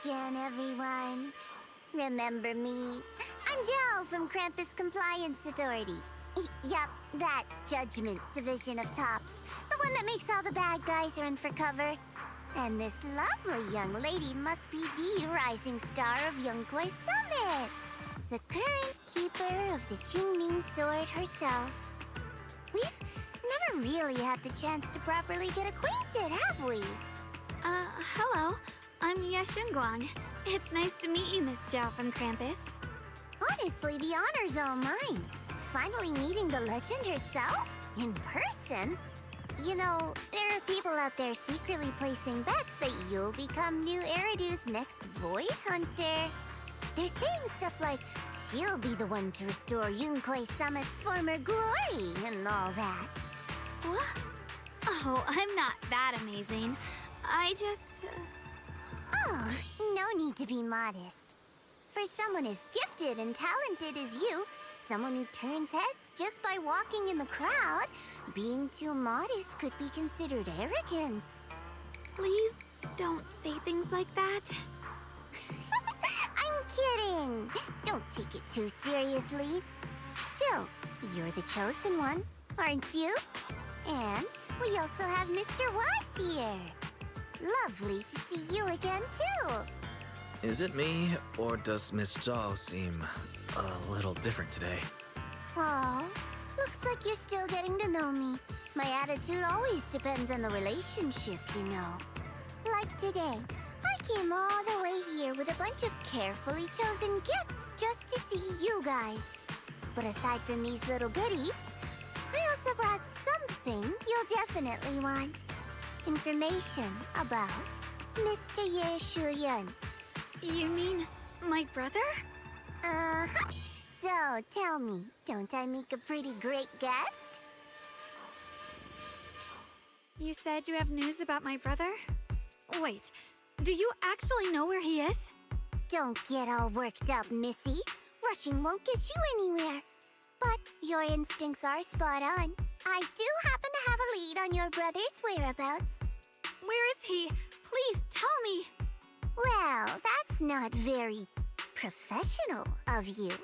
again, everyone. Remember me? I'm Jill from Krampus Compliance Authority. Yup, that Judgment Division of Tops. The one that makes all the bad guys run for cover. And this lovely young lady must be the rising star of Yongkoi Summit. The current keeper of the Qingming Sword herself. We've never really had the chance to properly get acquainted, have we? Hello. I'm Yashunguang. It's nice to meet you, Miss Zhao from Krampus. Honestly, the honor's all mine. Finally meeting the legend herself? In person? You know, there are people out there secretly placing bets that you'll become new Eridu's next Void Hunter. They're saying stuff like, she'll be the one to restore Yongkoi Summit's former glory and all that. What? Oh, I'm not that amazing. I just... Oh, no need to be modest. For someone as gifted and talented as you, someone who turns heads just by walking in the crowd, being too modest could be considered arrogance. Please don't say things like that. I'm kidding. Don't take it too seriously. Still, you're the chosen one, aren't you? And we also have Mr. Wise here. Lovely to see you again, too. Is it me, or does Miss Zhao seem a little different today? Aw, looks like you're still getting to know me. My attitude always depends on the relationship, you know. Like today, I came all the way here with a bunch of carefully chosen gifts just to see you guys. But aside from these little goodies, I also brought something you'll definitely want. Information about Mr. Ye Shuyun. You mean my brother? Uh-huh. So, tell me, don't I make a pretty great guest? You said you have news about my brother? Wait, do you actually know where he is? Don't get all worked up, Missy. Rushing won't get you anywhere. But your instincts are spot on. I do happen to have a lead on your brother's whereabouts. Where is he? Please tell me. Well, that's not very professional of you.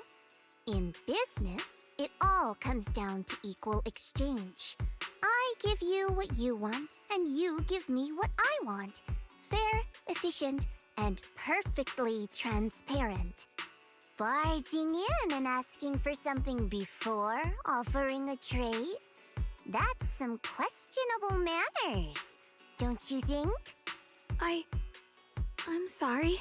In business, it all comes down to equal exchange. I give you what you want, and you give me what I want. Fair, efficient, and perfectly transparent. Barging in and asking for something before offering a trade? That's some questionable manners, don't you think? I'm sorry.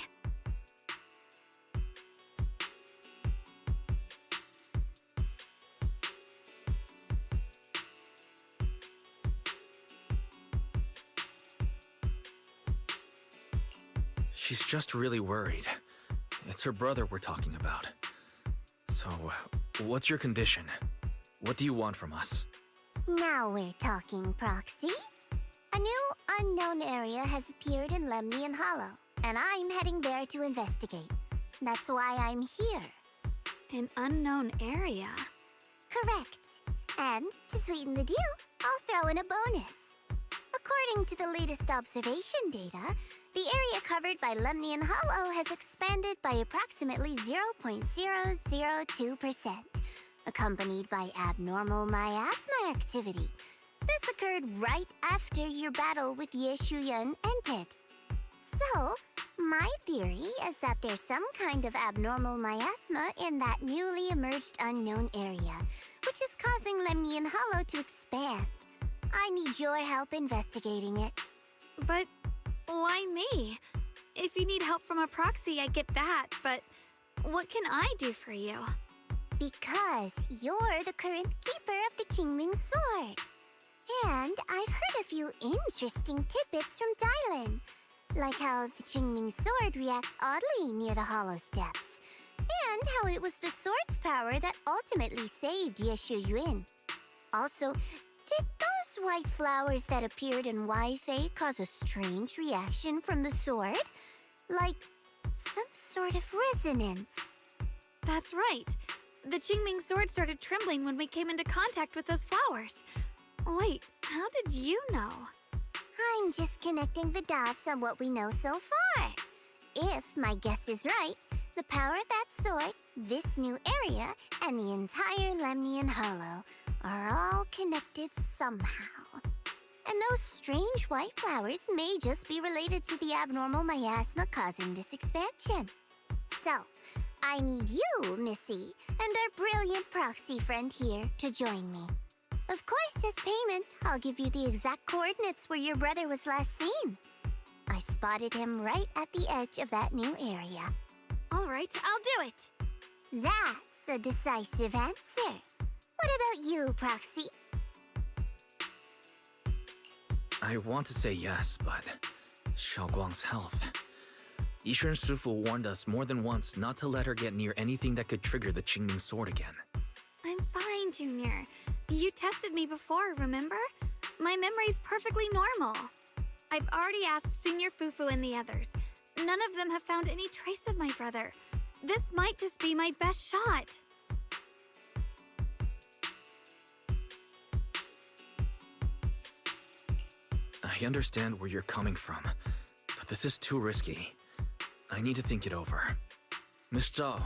She's just really worried. It's her brother we're talking about. So, what's your condition? What do you want from us? Now we're talking, Proxy. A new unknown area has appeared in Lemnian Hollow, and I'm heading there to investigate. That's why I'm here. An unknown area? Correct. And to sweeten the deal, I'll throw in a bonus. According to the latest observation data, the area covered by Lemnian Hollow has expanded by approximately 0.002%, accompanied by abnormal miasma activity. This occurred right after your battle with Ye Shuyun ended. So, my theory is that there's some kind of abnormal miasma in that newly emerged unknown area, which is causing Lemnian Hollow to expand. I need your help investigating it. But why me? If you need help from a proxy, I get that, but what can I do for you? Because you're the current keeper of the Qingming Sword. And I've heard a few interesting tidbits from Dylan, like how the Qingming Sword reacts oddly near the Hollow Steps, and how it was the sword's power that ultimately saved Ye Shuyun. Also, did those white flowers that appeared in Wi-Fi cause a strange reaction from the sword? Like some sort of resonance? That's right. The Qingming Sword started trembling when we came into contact with those flowers. Wait, how did you know? I'm just connecting the dots on what we know so far. if my guess is right, the power of that sword, this new area, and the entire Lemnian Hollow are all connected somehow. And those strange white flowers may just be related to the abnormal miasma causing this expansion. So, I need you, Missy, and our brilliant proxy friend here to join me. Of course, as payment, I'll give you the exact coordinates where your brother was last seen. I spotted him right at the edge of that new area. All right, I'll do it. That's a decisive answer. What about you, Proxy? I want to say yes, but Xiaoguang's health. Yishuan Shifu warned us more than once not to let her get near anything that could trigger the Qingming sword again. I'm fine, Junior. You tested me before, remember? My memory's perfectly normal. I've already asked Senior Fufu and the others. None of them have found any trace of my brother. This might just be my best shot. I understand where you're coming from, but this is too risky. I need to think it over. Miss Zhao,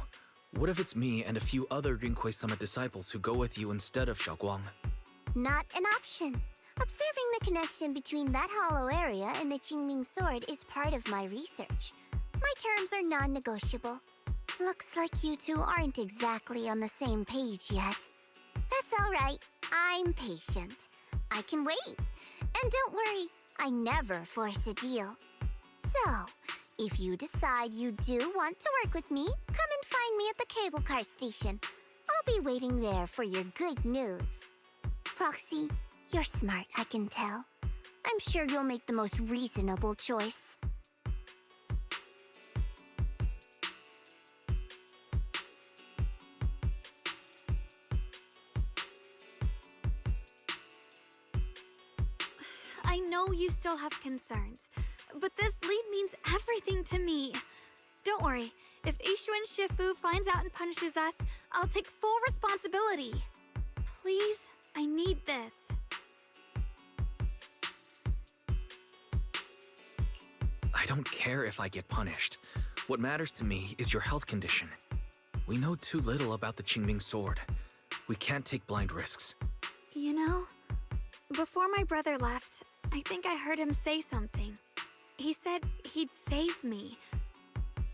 what if it's me and a few other Yunquei Summit disciples who go with you instead of Xiaoguang? Not an option. Observing the connection between that hollow area and the Qingming sword is part of my research. My terms are non-negotiable. Looks like you two aren't exactly on the same page yet. That's all right. I'm patient. I can wait. And don't worry, I never force a deal. So, if you decide you do want to work with me, come and find me at the cable car station. I'll be waiting there for your good news. Proxy, you're smart, I can tell. I'm sure you'll make the most reasonable choice. I know you still have concerns, but this lead means everything to me. Don't worry, if Yishuan Shifu finds out and punishes us, I'll take full responsibility. Please, I need this. I don't care if I get punished. What matters to me is your health condition. We know too little about the Qingming sword. We can't take blind risks. You know, before my brother left, I think I heard him say something. He said he'd save me.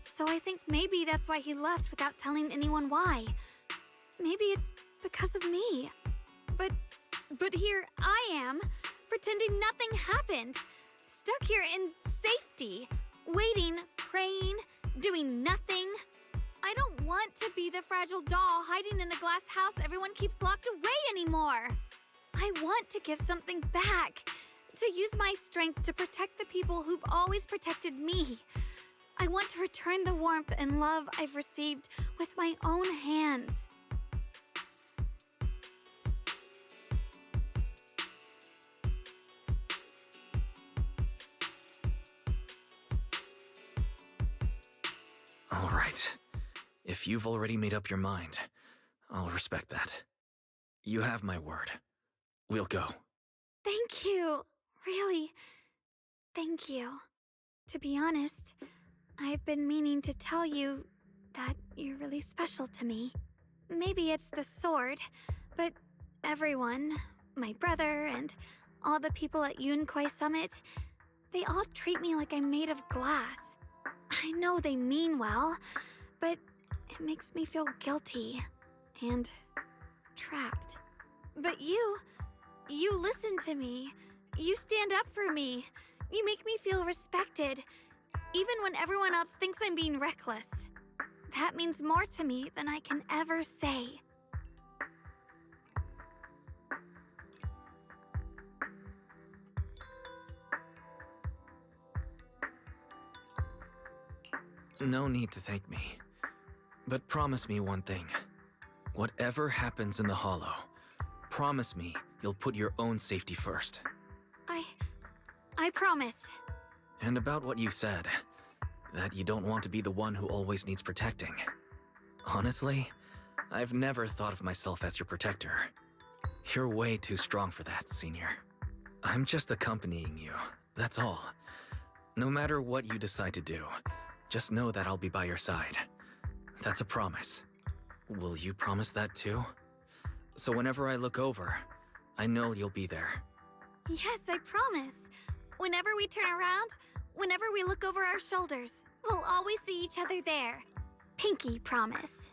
So I think maybe that's why he left without telling anyone why. Maybe it's because of me. But here I am, pretending nothing happened. Stuck here in safety, waiting, praying, doing nothing. I don't want to be the fragile doll hiding in a glass house everyone keeps locked away anymore. I want to give something back, to use my strength to protect the people who've always protected me. I want to return the warmth and love I've received with my own hands. All right. If you've already made up your mind, I'll respect that. You have my word. We'll go. Thank you. Really, thank you. To be honest, I've been meaning to tell you that you're really special to me. Maybe it's the sword, but everyone, my brother and all the people at Yunquei Summit, they all treat me like I'm made of glass. I know they mean well, but it makes me feel guilty and trapped. But you listen to me. You stand up for me. You make me feel respected, even when everyone else thinks I'm being reckless. That means more to me than I can ever say. No need to thank me. But promise me one thing. Whatever happens in the Hollow, promise me you'll put your own safety first. I promise. And about what you said, that you don't want to be the one who always needs protecting. Honestly, I've never thought of myself as your protector. You're way too strong for that, Senior. I'm just accompanying you, that's all. No matter what you decide to do, Just know that I'll be by your side. That's a promise. Will you promise that too? So whenever I look over, I know you'll be there. Yes, I promise. Whenever we turn around, whenever we look over our shoulders, we'll always see each other there. Pinky promise.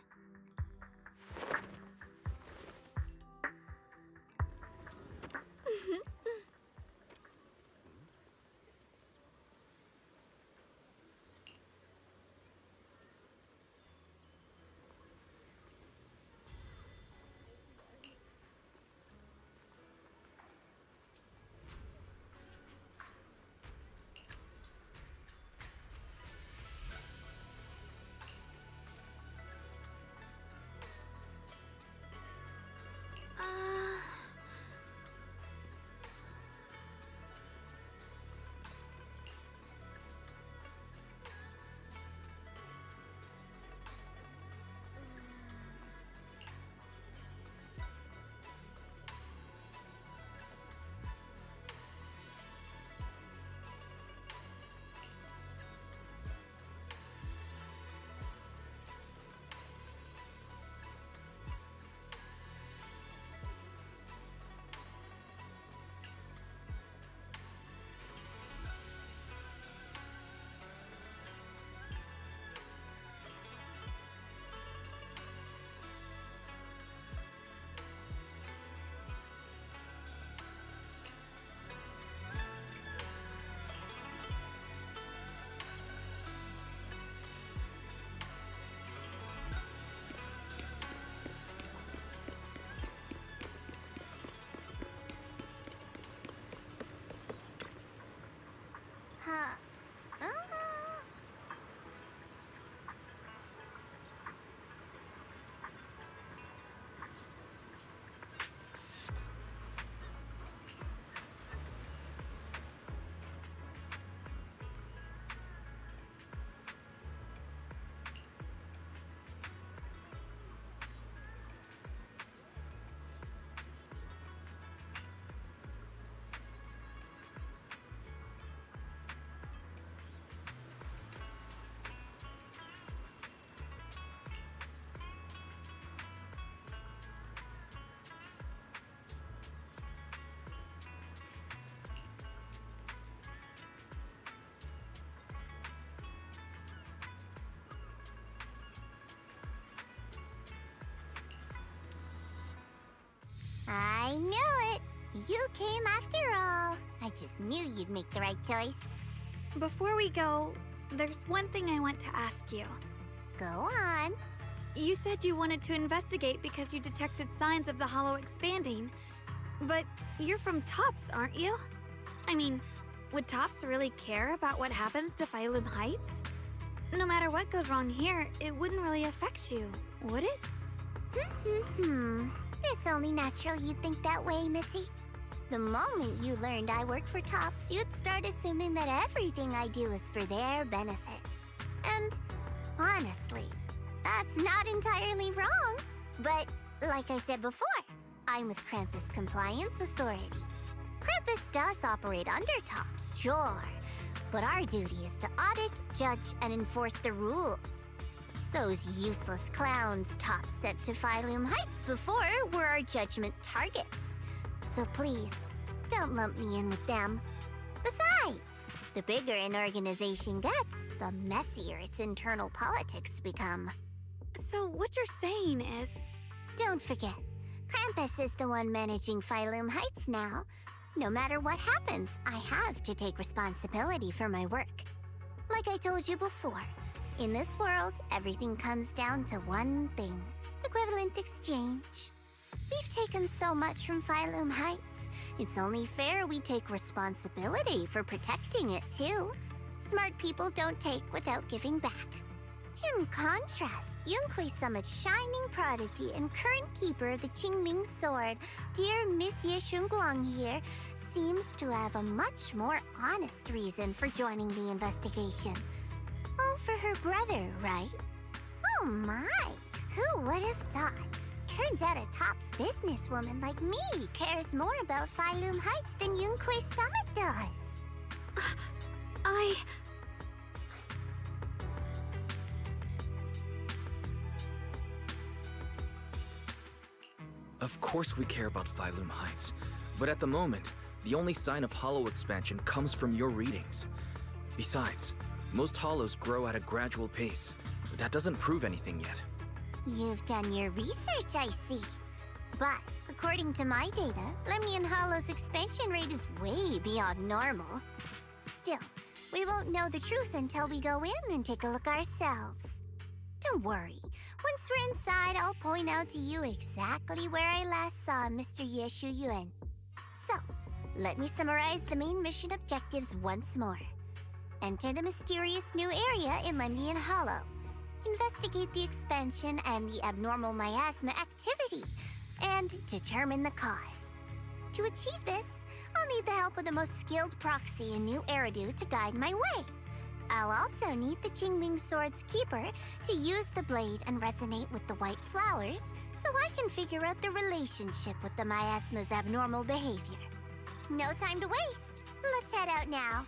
Huh. I knew it! You came after all. I just knew you'd make the right choice. Before we go, there's one thing I want to ask you. Go on. You said you wanted to investigate because you detected signs of the hollow expanding. But you're from Tops, aren't you? I mean, would Tops really care about what happens to Phylum Heights? No matter what goes wrong here, it wouldn't really affect you, would it? It's only natural you'd think that way, Missy. The moment you learned I work for Tops, you'd start assuming that everything I do is for their benefit. And honestly, that's not entirely wrong. But like I said before, I'm with Krampus Compliance Authority. Krampus does operate under Tops, sure. But our duty is to audit, judge, and enforce the rules. Those useless clowns Tops sent to Phylum Heights before were our judgment targets. So please, don't lump me in with them. Besides, the bigger an organization gets, the messier its internal politics become. So what you're saying is... Don't forget, Krampus is the one managing Phylum Heights now. No matter what happens, I have to take responsibility for my work. Like I told you before, in this world, everything comes down to one thing: equivalent exchange. We've taken so much from Phylum Heights. It's only fair we take responsibility for protecting it, too. Smart people don't take without giving back. In contrast, Yunhui Summit's shining prodigy and current keeper of the Qingming Sword, dear Miss Ye Shunguang here, seems to have a much more honest reason for joining the investigation. All for her brother, right? Oh my! Who would have thought? Turns out a Tops businesswoman like me cares more about Phylum Heights than Yunhui Summit does. Of course we care about Phylum Heights, but at the moment, the only sign of hollow expansion comes from your readings. Besides, most hollows grow at a gradual pace. That doesn't prove anything yet. You've done your research, I see. But according to my data, Lemnian Hollow's expansion rate is way beyond normal. Still, we won't know the truth until we go in and take a look ourselves. Don't worry. Once we're inside, I'll point out to you exactly where I last saw Mr. Yeshu Yuan. So, let me summarize the main mission objectives once more. Enter the mysterious new area in Lemnian Hollow. Investigate the expansion and the abnormal miasma activity, and determine the cause. To achieve this, I'll need the help of the most skilled proxy in New Eridu to guide my way. I'll also need the Qingming Sword's keeper to use the blade and resonate with the white flowers so I can figure out the relationship with the miasma's abnormal behavior. No time to waste. Let's head out now.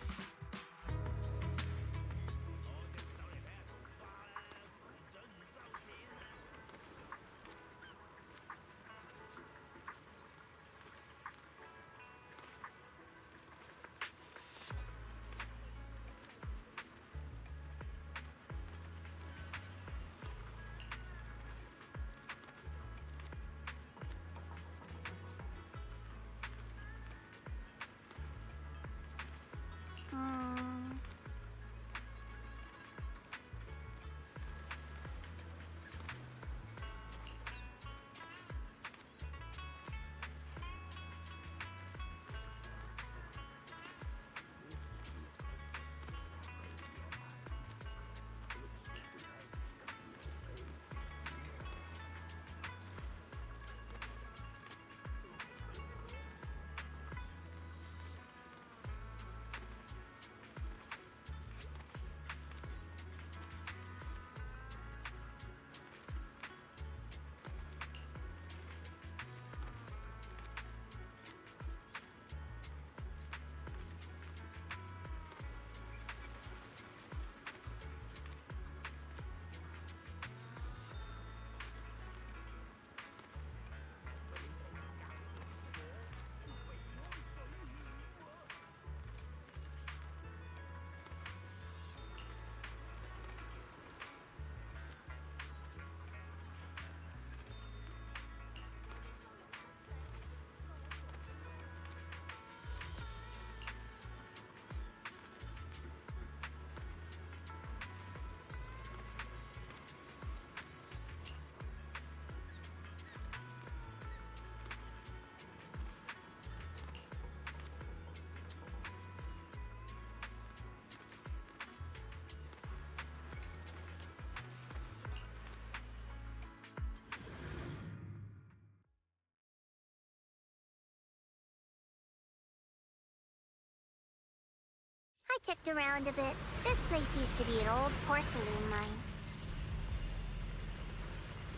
I checked around a bit. This place used to be an old porcelain mine.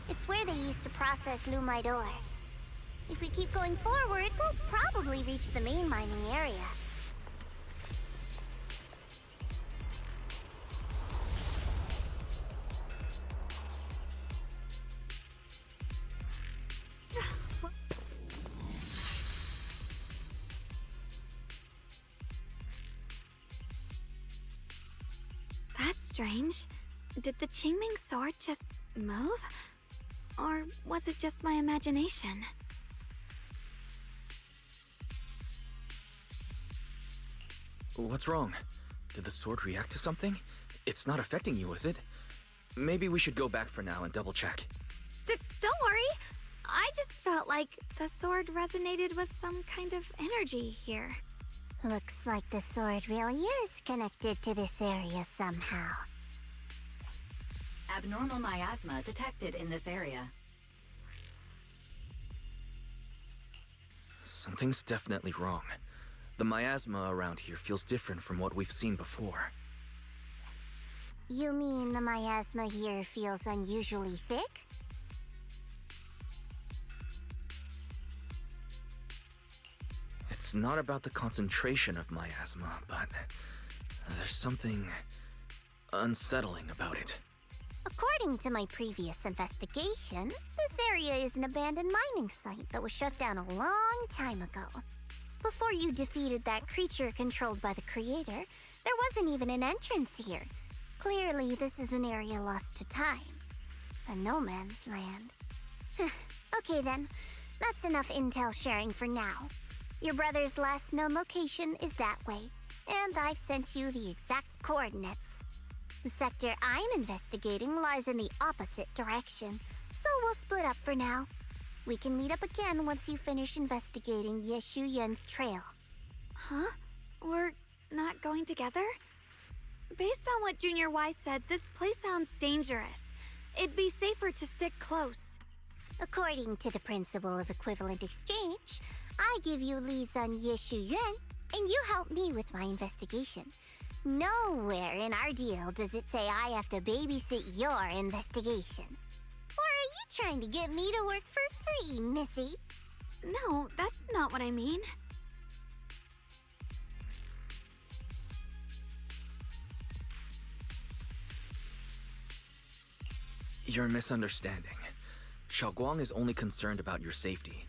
It's where they used to process lumite ore. If we keep going forward, we'll probably reach the main mining area. That's strange. Did the Qingming Sword just move? Or was it just my imagination? What's wrong? Did the sword react to something? It's not affecting you, is it? Maybe we should go back for now and double check. Don't worry. I just felt like the sword resonated with some kind of energy here. Looks like the sword really is connected to this area somehow. Abnormal miasma detected in this area. Something's definitely wrong. The miasma around here feels different from what we've seen before. You mean the miasma here feels unusually thick? It's not about the concentration of miasma, but there's something unsettling about it. According to my previous investigation, this area is an abandoned mining site that was shut down a long time ago. Before you defeated that creature controlled by the creator, there wasn't even an entrance here. Clearly, this is an area lost to time. A no man's land. Okay then, that's enough intel sharing for now. Your brother's last known location is that way, and I've sent you the exact coordinates. The sector I'm investigating lies in the opposite direction, so we'll split up for now. We can meet up again once you finish investigating Yeshu Yen's trail. Huh? We're not going together? Based on what Junior Y said, this place sounds dangerous. It'd be safer to stick close. According to the principle of equivalent exchange, I give you leads on Yeshu Yuan, and you help me with my investigation. Nowhere in our deal does it say I have to babysit your investigation. Or are you trying to get me to work for free, Missy? No, that's not what I mean. You're misunderstanding. Xiaoguang is only concerned about your safety.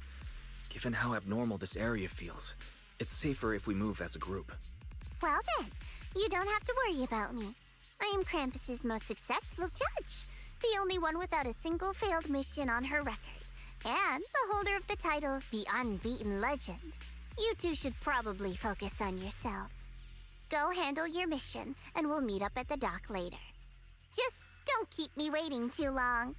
Given how abnormal this area feels, it's safer if we move as a group. Well then, you don't have to worry about me. I am Krampus's most successful judge, the only one without a single failed mission on her record, and the holder of the title, the Unbeaten Legend. You two should probably focus on yourselves. Go handle your mission, and we'll meet up at the dock later. Just don't keep me waiting too long.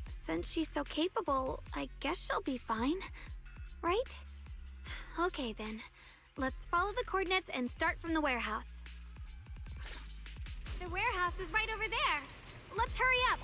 Since she's so capable, I guess she'll be fine, right? Okay then, let's follow the coordinates and start from the warehouse. The warehouse is right over there. Let's hurry up.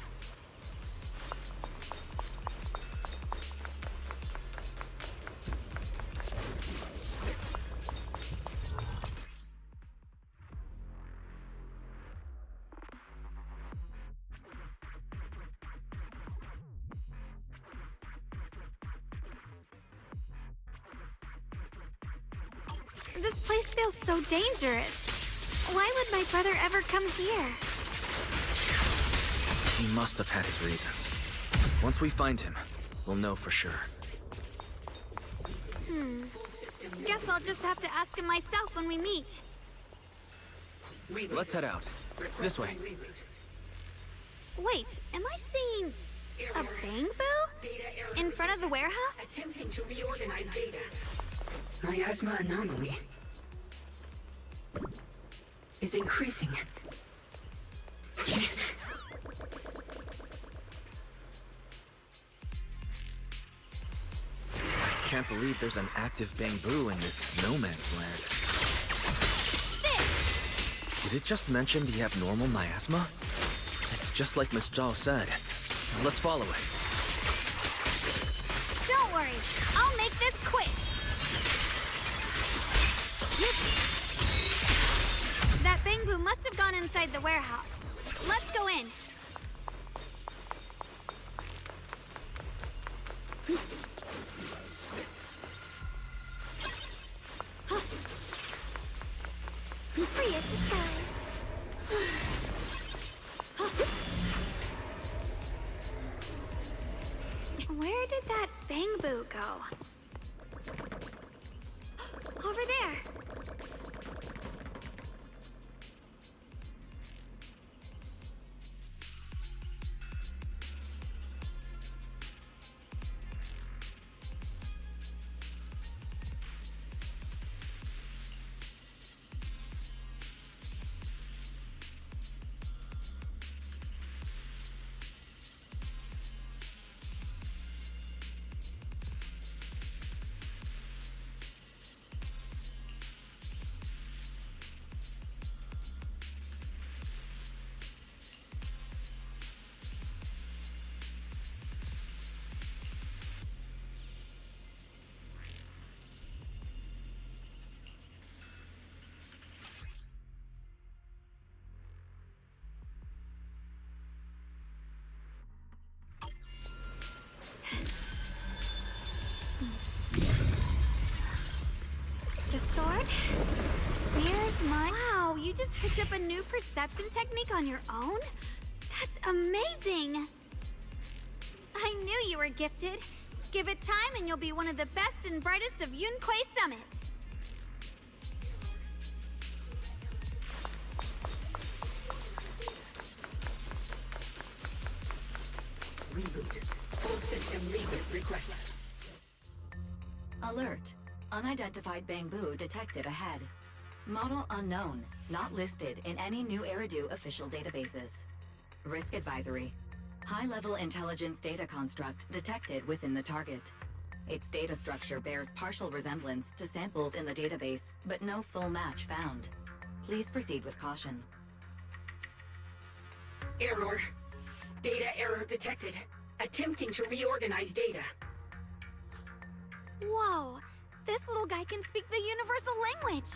This place feels so dangerous. Why would my brother ever come here? He must have had his reasons. Once we find him, we'll know for sure. Guess I'll just have to ask him myself when we meet. Let's head out. This way. Wait, am I seeing a bamboo? In front of the warehouse? Attempting to reorganize data. Miasma anomaly is increasing. I can't believe there's an active bamboo in this no man's land. Did it just mention the abnormal miasma? It's just like Miss Zhao said. Let's follow it. Don't worry, I'll make this quick. That bamboo must have gone inside the warehouse. Let's go in. Free as the skies. Where did that bamboo go? Over there. The sword? Here's my... Wow, Wow, you just picked up a new perception technique on your own? That's amazing! I knew you were gifted. Give it time and you'll be one of the best and brightest of Yunquei Summit. Reboot. Full system reboot requested. Alert. Unidentified bamboo detected ahead. Model unknown. Not listed in any new Eridu official databases. Risk advisory. High-level intelligence data construct detected within the target. Its data structure bears partial resemblance to samples in the database, but no full match found. Please proceed with caution. Error. Data error detected. Attempting to reorganize data. Whoa, this little guy can speak the universal language.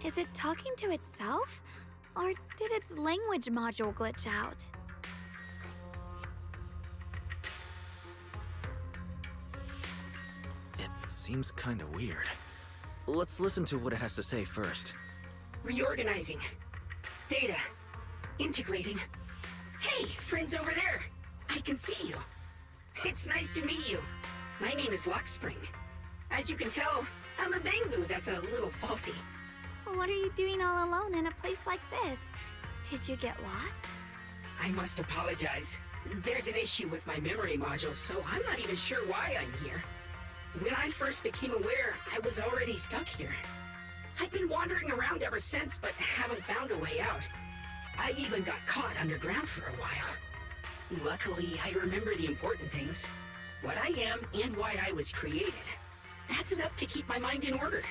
Is it talking to itself? Or did its language module glitch out? It seems kinda weird. Let's listen to what it has to say first. Reorganizing. Data. Integrating. Hey, friends over there. I can see you. It's nice to meet you. My name is Lockspring. As you can tell, I'm a bamboo that's a little faulty. What are you doing all alone in a place like this? Did you get lost? I must apologize. There's an issue with my memory module, so I'm not even sure why I'm here. When I first became aware, I was already stuck here. I've been wandering around ever since, but haven't found a way out. I even got caught underground for a while. Luckily, I remember the important things. What I am and why I was created. That's enough to keep my mind in order.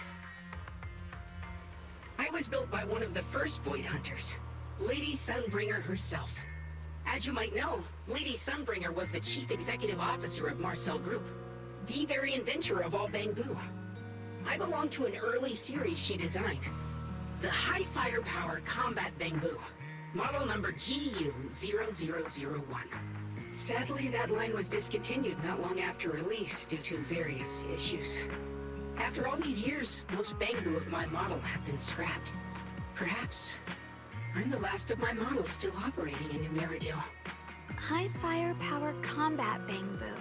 I was built by one of the first Void Hunters, Lady Sunbringer herself. As you might know, Lady Sunbringer was the chief executive officer of Marcel Group, the very inventor of all bamboo. I belong to an early series she designed, the High Firepower Combat Bamboo, model number GU0001. Sadly, that line was discontinued not long after release due to various issues. After all these years, most bamboo of my model have been scrapped. Perhaps I'm the last of my models still operating in New Eridu. High firepower combat bamboo.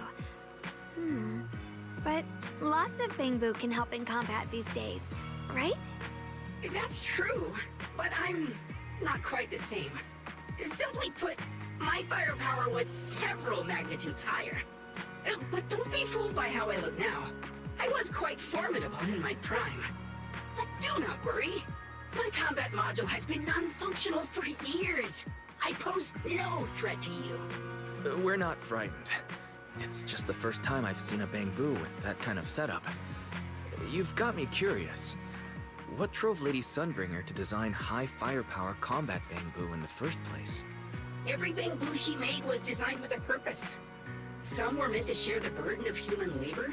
But lots of bamboo can help in combat these days, right? That's true, but I'm not quite the same. Simply put, my firepower was several magnitudes higher. But don't be fooled by how I look now. I was quite formidable in my prime. But do not worry. My combat module has been non-functional for years. I pose no threat to you. We're not frightened. It's just the first time I've seen a bamboo with that kind of setup. You've got me curious. What drove Lady Sunbringer to design high firepower combat bamboo in the first place? Every bamboo she made was designed with a purpose. Some were meant to share the burden of human labor.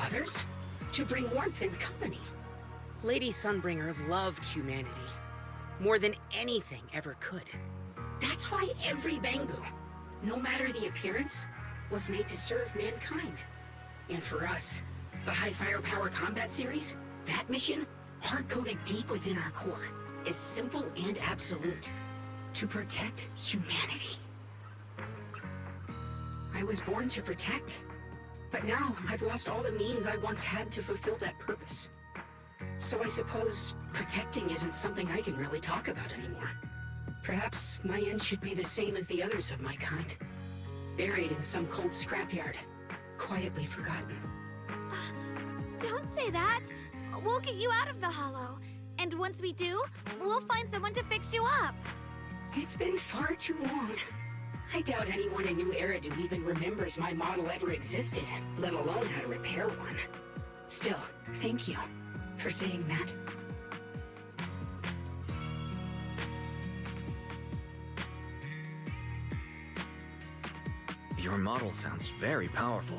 Others, to bring warmth and company. Lady Sunbringer loved humanity more than anything ever could. That's why every bamboo, no matter the appearance, was made to serve mankind. And for us, the High Firepower Combat Series, that mission, hard-coded deep within our core, is simple and absolute. To protect humanity. I was born to protect. But now, I've lost all the means I once had to fulfill that purpose. So I suppose protecting isn't something I can really talk about anymore. Perhaps my end should be the same as the others of my kind. Buried in some cold scrapyard. Quietly forgotten. Don't say that. We'll get you out of the hollow. And once we do, we'll find someone to fix you up. It's been far too long. I doubt anyone in New Eridu even remembers my model ever existed, let alone how to repair one. Still, thank you for saying that. Your model sounds very powerful.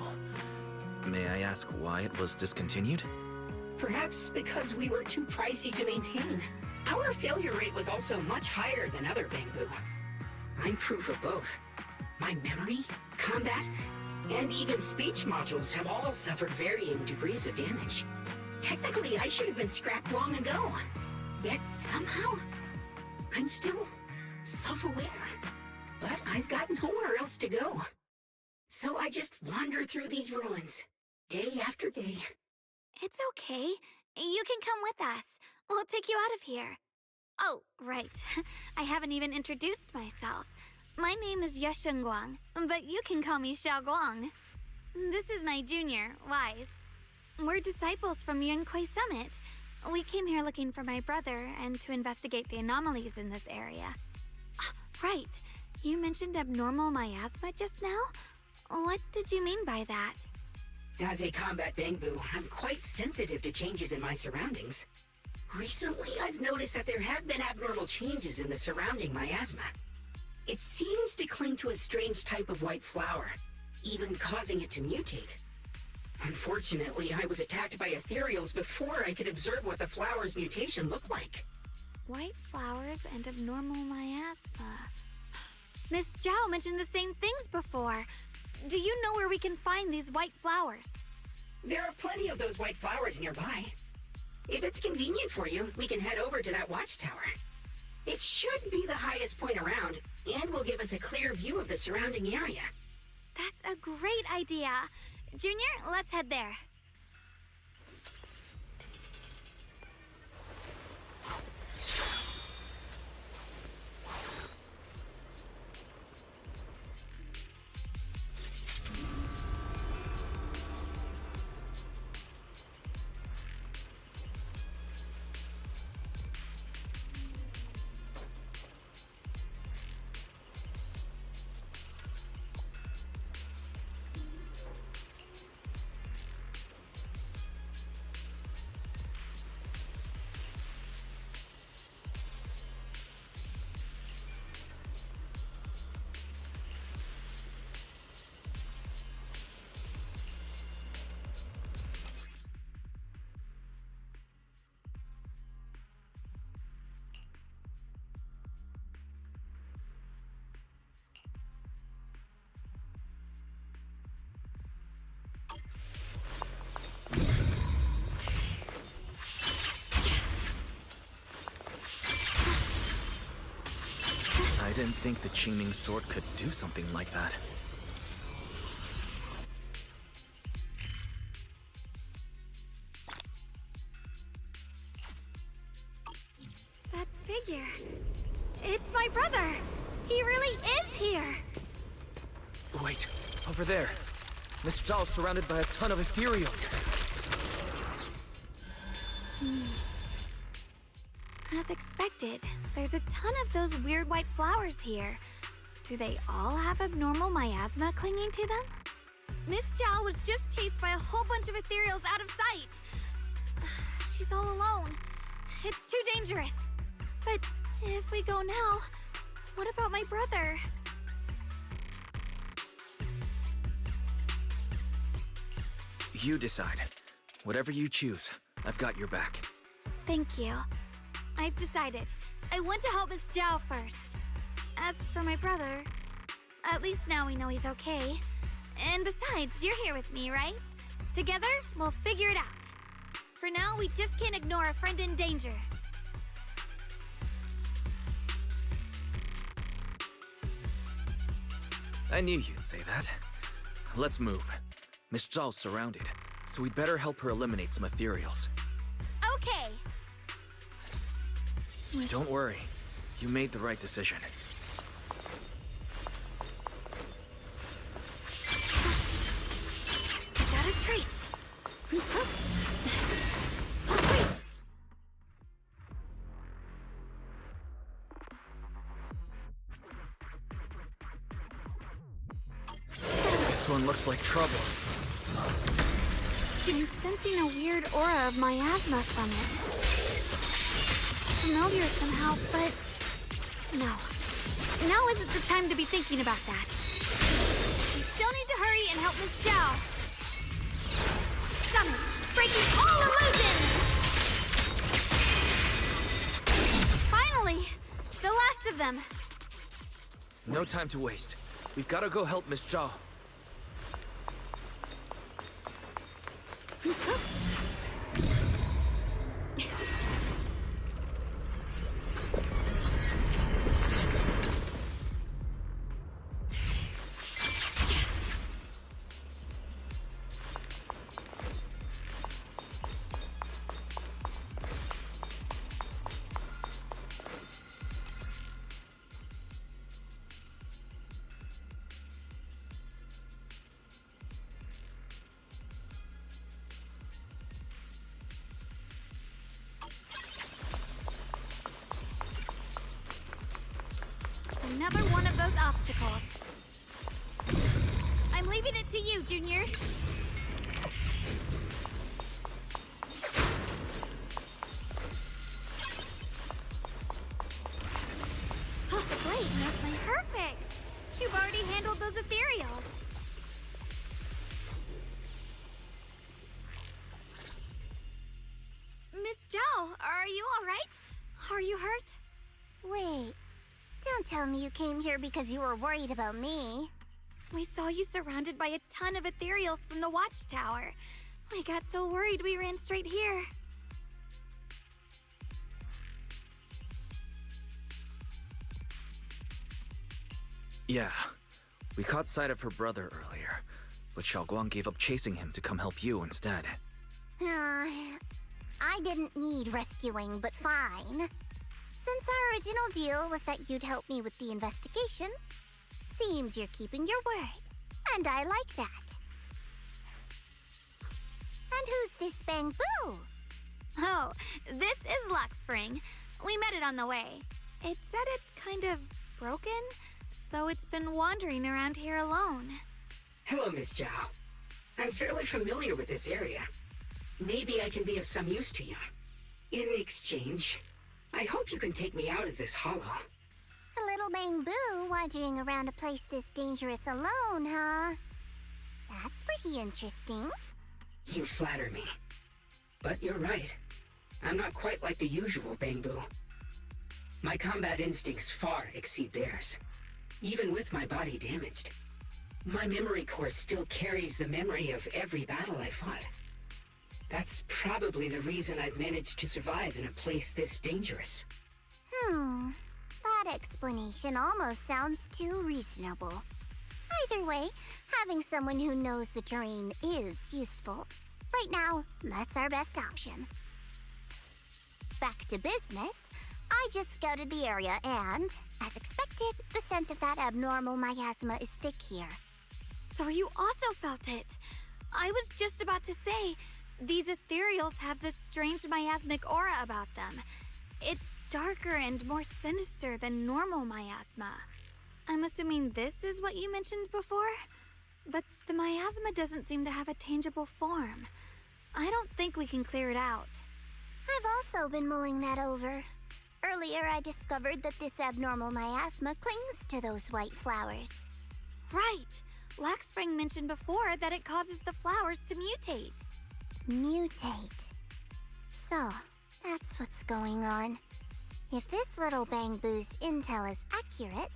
May I ask why it was discontinued? Perhaps because we were too pricey to maintain. Our failure rate was also much higher than other bamboo. I'm proof of both. My memory, combat, and even speech modules have all suffered varying degrees of damage. Technically, I should have been scrapped long ago. Yet, somehow, I'm still self-aware, but I've got nowhere else to go. So I just wander through these ruins, day after day. It's okay. You can come with us. We'll take you out of here. Oh, right. I haven't even introduced myself. My name is Guang, but you can call me Guang. This is my junior, Wise. We're disciples from Yunquay Summit. We came here looking for my brother and to investigate the anomalies in this area. Right. You mentioned abnormal miasma just now? What did you mean by that? As a combat Bangbu, I'm quite sensitive to changes in my surroundings. Recently, I've noticed that there have been abnormal changes in the surrounding miasma. It seems to cling to a strange type of white flower, even causing it to mutate. Unfortunately, I was attacked by Ethereals before I could observe what the flower's mutation looked like. White flowers and abnormal miasma. Miss Zhao mentioned the same things before. Do you know where we can find these white flowers? There are plenty of those white flowers nearby. If it's convenient for you, we can head over to that watchtower. It should be the highest point around, and will give us a clear view of the surrounding area. That's a great idea. Junior, let's head there. I didn't think the Qingming sword could do something like that. That figure. It's my brother. He really is here. Wait, over there. Miss Zhao's surrounded by a ton of Ethereals. As expected, there's a ton of those weird white flowers here. Do they all have abnormal miasma clinging to them? Miss Zhao was just chased by a whole bunch of Ethereals out of sight. She's all alone. It's too dangerous. But if we go now, what about my brother? You decide. Whatever you choose, I've got your back. Thank you. I've decided. I want to help Miss Zhao first. As for my brother, at least now we know he's okay. And besides, you're here with me, right? Together, we'll figure it out. For now, we just can't ignore a friend in danger. I knew you'd say that. Let's move. Miss Zhao's surrounded, so we'd better help her eliminate some Ethereals. Okay. Don't worry. You made the right decision. Got a trace. This one looks like trouble. I'm sensing a weird aura of miasma from it. Familiar somehow, but no. Now isn't the time to be thinking about that. We still need to hurry and help Miss Zhao. Summon, breaking all illusions! Finally, the last of them. No time to waste. We've got to go help Miss Zhao. obstacles. I'm leaving it to you, Junior. Oh, the blade makes me perfect. You've already handled those Ethereals. Miss Zhao, are you all right? Are you hurt? Wait, don't tell me you came here because you were worried about me. We saw you surrounded by a ton of Ethereals from the watchtower. We got so worried we ran straight here. Yeah, we caught sight of her brother earlier, but Xiaoguang gave up chasing him to come help you instead. I didn't need rescuing, but fine. Since our original deal was that you'd help me with the investigation, seems you're keeping your word, and I like that. And who's this Bamboo? Oh, this is Luxspring. We met it on the way. It said it's kind of broken, so it's been wandering around here alone. Hello, Miss Zhao. I'm fairly familiar with this area. Maybe I can be of some use to you. In exchange, I hope you can take me out of this hollow. A little Bamboo wandering around a place this dangerous alone, huh? That's pretty interesting. You flatter me. But you're right. I'm not quite like the usual Bamboo. My combat instincts far exceed theirs. Even with my body damaged, my memory core still carries the memory of every battle I fought. That's probably the reason I've managed to survive in a place this dangerous. That explanation almost sounds too reasonable. Either way, having someone who knows the terrain is useful. Right now, that's our best option. Back to business, I just scouted the area and, as expected, the scent of that abnormal miasma is thick here. So you also felt it. I was just about to say, these Ethereals have this strange miasmic aura about them. It's darker and more sinister than normal miasma. I'm assuming this is what you mentioned before? But the miasma doesn't seem to have a tangible form. I don't think we can clear it out. I've also been mulling that over. Earlier, I discovered that this abnormal miasma clings to those white flowers. Right! Luxspring mentioned before that it causes the flowers to mutate. Mutate. So, that's what's going on. If this little Bamboo's intel is accurate,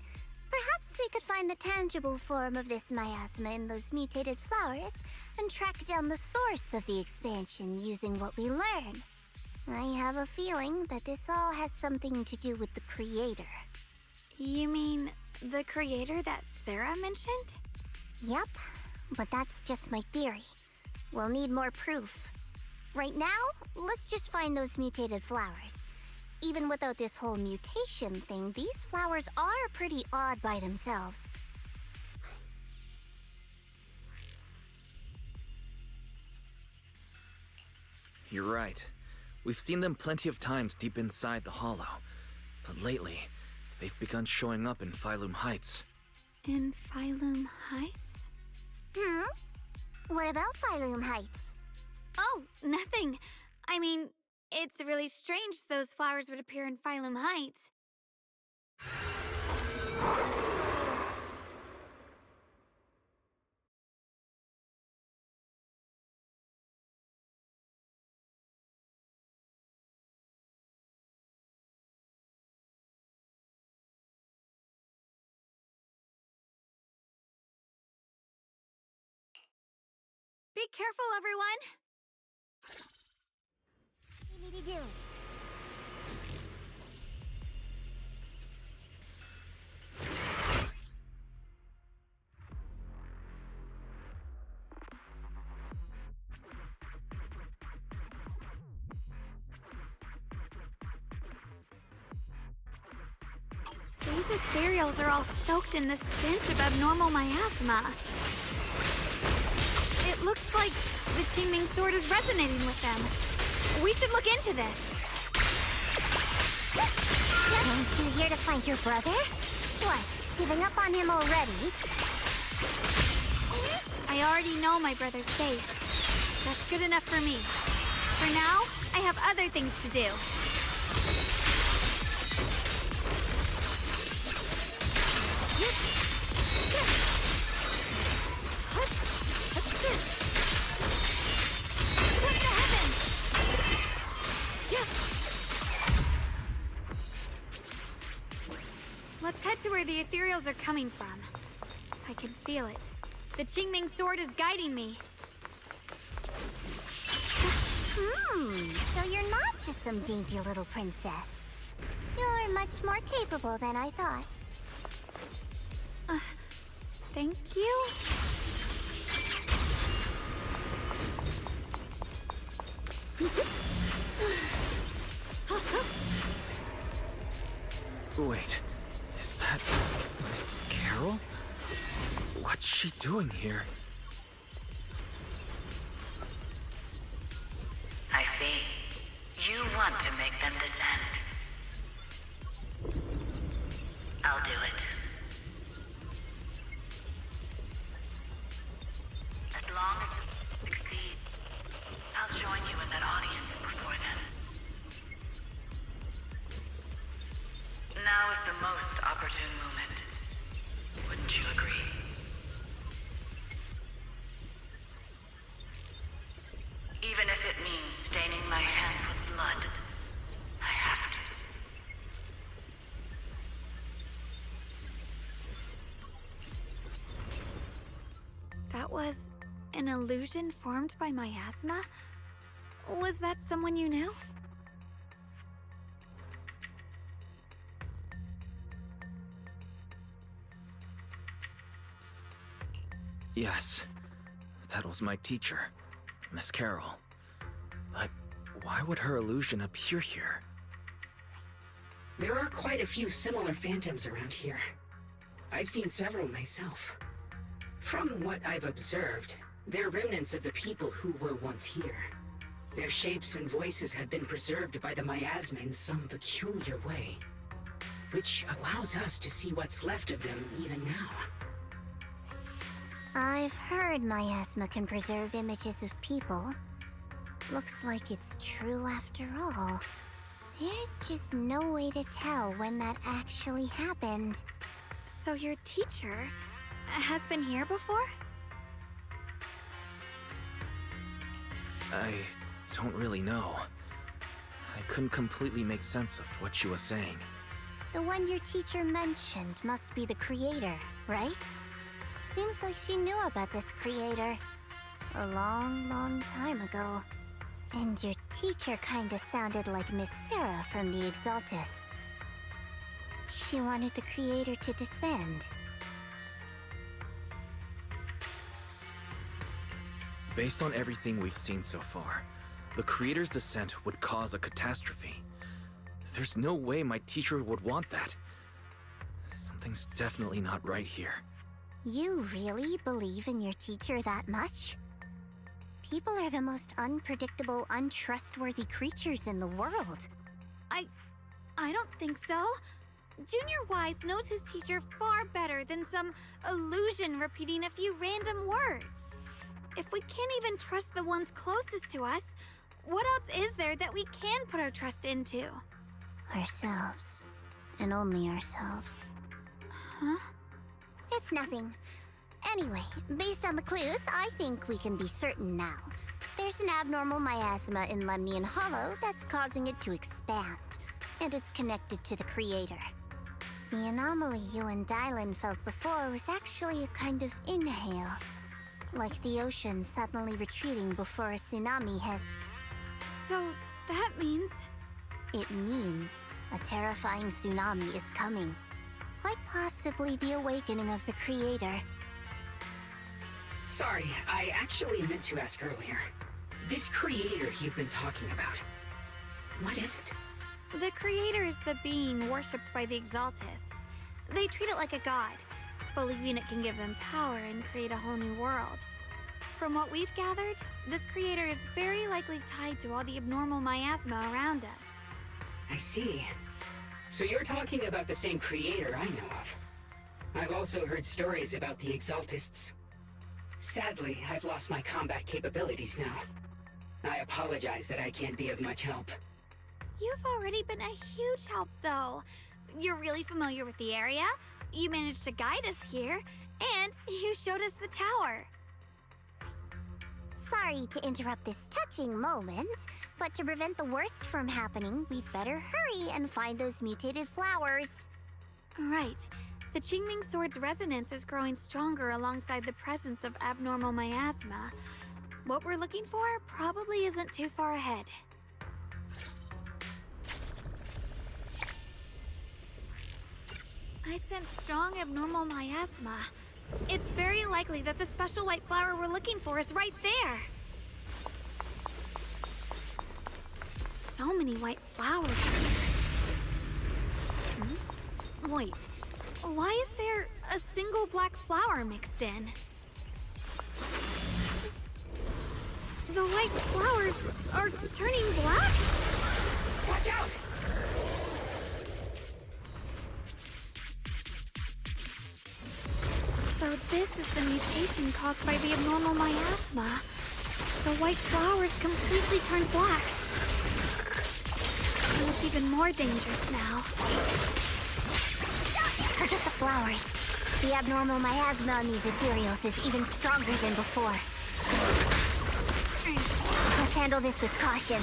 perhaps we could find the tangible form of this miasma in those mutated flowers and track down the source of the expansion using what we learn. I have a feeling that this all has something to do with the creator. You mean the creator that Sarah mentioned? Yep, but that's just my theory. We'll need more proof. Right now, let's just find those mutated flowers. Even without this whole mutation thing, these flowers are pretty odd by themselves. You're right. We've seen them plenty of times deep inside the hollow. But lately, they've begun showing up in Phylum Heights. In Phylum Heights? What about Phylum Heights? Oh, nothing. I mean, it's really strange those flowers would appear in Phylum Heights. Be careful, everyone! What do you need to do? These Ethereals are all soaked in the stench of abnormal miasma. It looks like the Qingming sword is resonating with them. We should look into this. Aren't you here to find your brother? What, giving up on him already? I already know my brother's safe. That's good enough for me. For now, I have other things to do. What the heavens? Let's head to where the Ethereals are coming from. I can feel it. The Qingming sword is guiding me. So you're not just some dainty little princess. You're much more capable than I thought. Thank you? Wait, is that Miss Carol? What's she doing here? I see. You want to make them descend. I'll do it. As long as you succeed, I'll join you in that audience before then. Now is the most opportune moment. Wouldn't you agree? Even if it means staining my hands with blood, I have to. That was an illusion formed by miasma? Was that someone you knew? Yes, that was my teacher, Miss Carol. But why would her illusion appear here? There are quite a few similar phantoms around here. I've seen several myself. From what I've observed, they're remnants of the people who were once here. Their shapes and voices have been preserved by the miasma in some peculiar way, which allows us to see what's left of them even now. I've heard miasma can preserve images of people. Looks like it's true after all. There's just no way to tell when that actually happened. So your teacher has been here before? I don't really know. I couldn't completely make sense of what she was saying. The one your teacher mentioned must be the creator, right? Seems like she knew about this creator a long time ago. And your teacher kinda sounded like Miss Sarah from the Exaltists. She wanted the creator to descend. Based on everything we've seen so far, the creator's descent would cause a catastrophe. There's no way my teacher would want that. Something's definitely not right here. You really believe in your teacher that much? People are the most unpredictable, untrustworthy creatures in the world. I don't think so. Junior Wise knows his teacher far better than some illusion repeating a few random words. If we can't even trust the ones closest to us, what else is there that we can put our trust into? Ourselves. And only ourselves. Huh? It's nothing. Anyway, based on the clues, I think we can be certain now. There's an abnormal miasma in Lemnian Hollow that's causing it to expand, and it's connected to the creator. The anomaly you and Dylan felt before was actually a kind of inhale, like the ocean suddenly retreating before a tsunami hits. So that means... It means a terrifying tsunami is coming. Quite possibly the awakening of the creator. Sorry, I actually meant to ask earlier. This creator you've been talking about, what is it? The creator is the being worshipped by the Exaltists. They treat it like a god, believing it can give them power and create a whole new world. From what we've gathered, this creator is very likely tied to all the abnormal miasma around us. I see. So you're talking about the same creator I know of. I've also heard stories about the Exaltists. Sadly, I've lost my combat capabilities now. I apologize that I can't be of much help. You've already been a huge help, though. You're really familiar with the area, you managed to guide us here, and you showed us the tower. Sorry to interrupt this touching moment, but to prevent the worst from happening, we'd better hurry and find those mutated flowers. Right. The Qingming Sword's resonance is growing stronger alongside the presence of abnormal miasma. What we're looking for probably isn't too far ahead. I sense strong abnormal miasma. It's very likely that the special white flower we're looking for is right there. So many white flowers here. Wait, why is there a single black flower mixed in? The white flowers are turning black? Watch out! So this is the mutation caused by the abnormal miasma. The white flowers completely turned black. They look even more dangerous now. Forget the flowers. The abnormal miasma on these Ethereals is even stronger than before. Let's handle this with caution.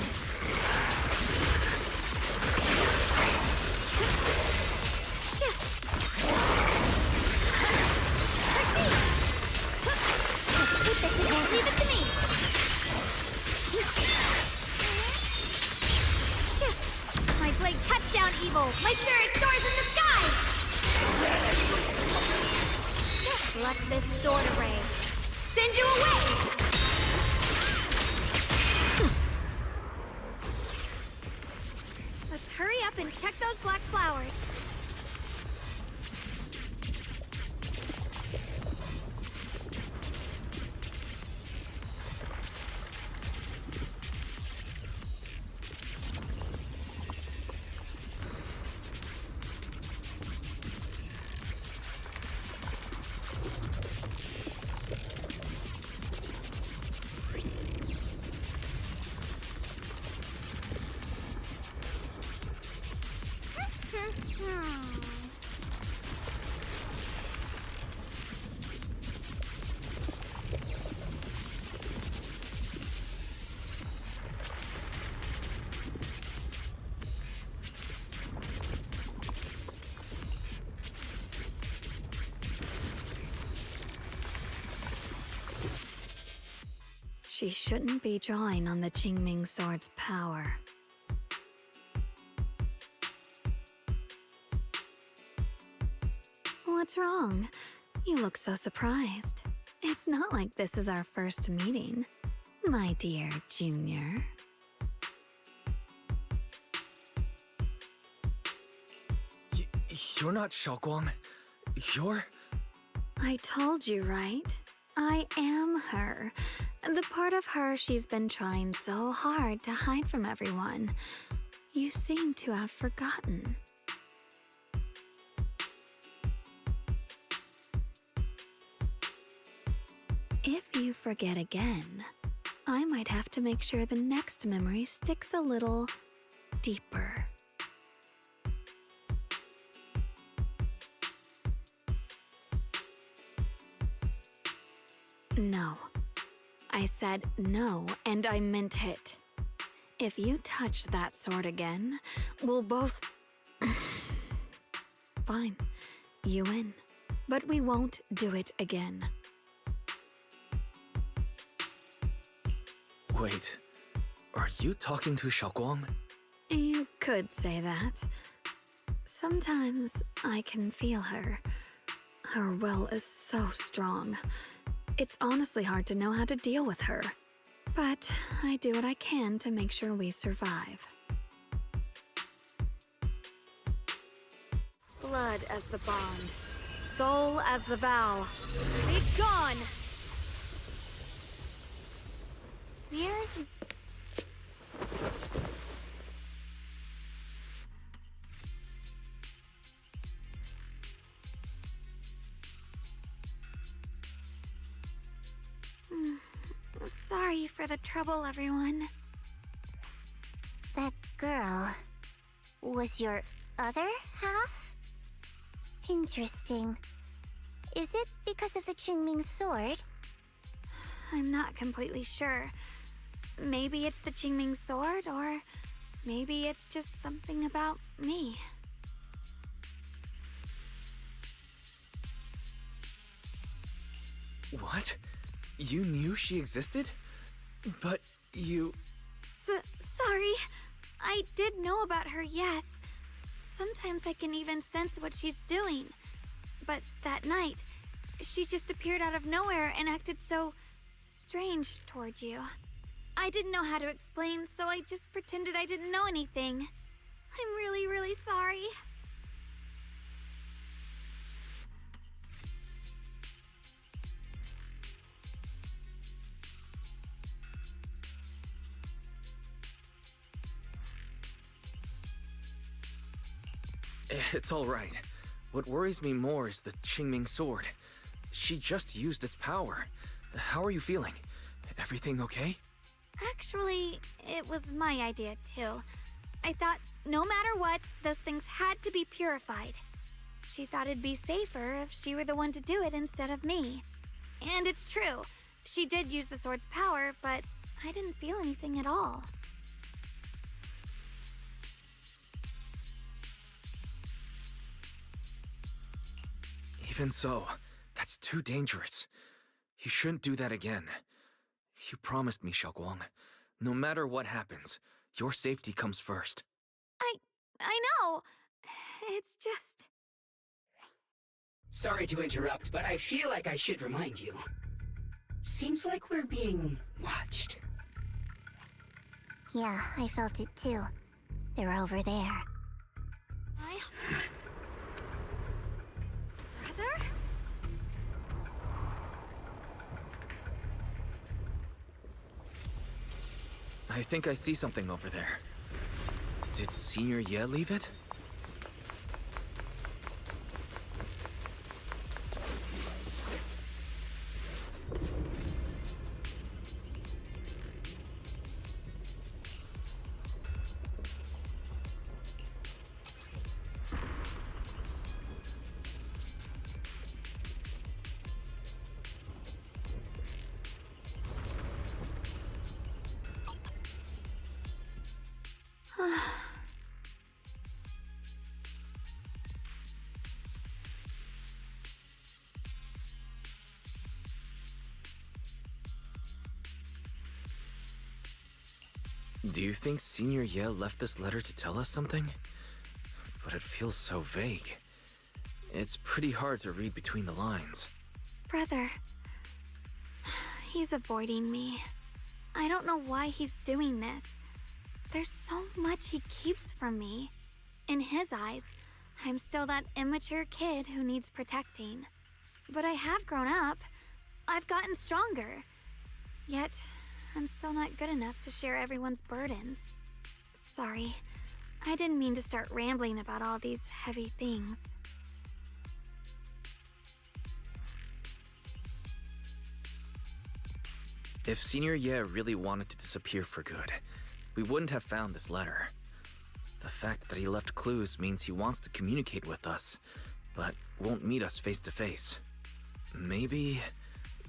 Leave it to me! My blade cuts down evil! My spirit soars in the sky! Let this sword array send you away! Let's hurry up and check those black flowers. She shouldn't be drawing on the Qingming Sword's power. What's wrong? You look so surprised. It's not like this is our first meeting, my dear Junior. You're not Xiaoguang. You're... I told you, right? I am her. The part of her she's been trying so hard to hide from everyone. You seem to have forgotten. If you forget again, I might have to make sure the next memory sticks a little deeper. No. I said no, and I meant it. If you touch that sword again, we'll both... Fine. You win. But we won't do it again. Wait, are you talking to Xiaoguang? You could say that. Sometimes I can feel her. Her will is so strong. It's honestly hard to know how to deal with her. But I do what I can to make sure we survive. Blood as the bond. Soul as the vow. Be gone! Years... Sorry for the trouble, everyone. That girl was your other half? Interesting. Is it because of the Qingming sword? I'm not completely sure. Maybe it's the Qingming sword, or maybe it's just something about me. What? You knew she existed? But you... Sorry. I did know about her, yes. Sometimes I can even sense what she's doing. But that night, she just appeared out of nowhere and acted so strange toward you. I didn't know how to explain, so I just pretended I didn't know anything. I'm really, really sorry. It's all right. What worries me more is the Qingming sword. She just used its power. How are you feeling? Everything okay? Actually, it was my idea too. I thought no matter what, those things had to be purified. She thought it'd be safer if she were the one to do it instead of me. And it's true. She did use the sword's power, but I didn't feel anything at all. Even so, that's too dangerous. You shouldn't do that again. You promised me, Xiaoguang. No matter what happens, your safety comes first. I know. It's just... Sorry to interrupt, but I feel like I should remind you. Seems like we're being watched. Yeah, I felt it too. They're over there. Brother? I think I see something over there. Did Senior Ye leave it? Do you think Senior Ye left this letter to tell us something? But it feels so vague. It's pretty hard to read between the lines. Brother. He's avoiding me. I don't know why he's doing this. There's so much he keeps from me. In his eyes, I'm still that immature kid who needs protecting. But I have grown up. I've gotten stronger. Yet, I'm still not good enough to share everyone's burdens. Sorry. I didn't mean to start rambling about all these heavy things. If Senior Ye really wanted to disappear for good, we wouldn't have found this letter. The fact that he left clues means he wants to communicate with us, but won't meet us face to face. Maybe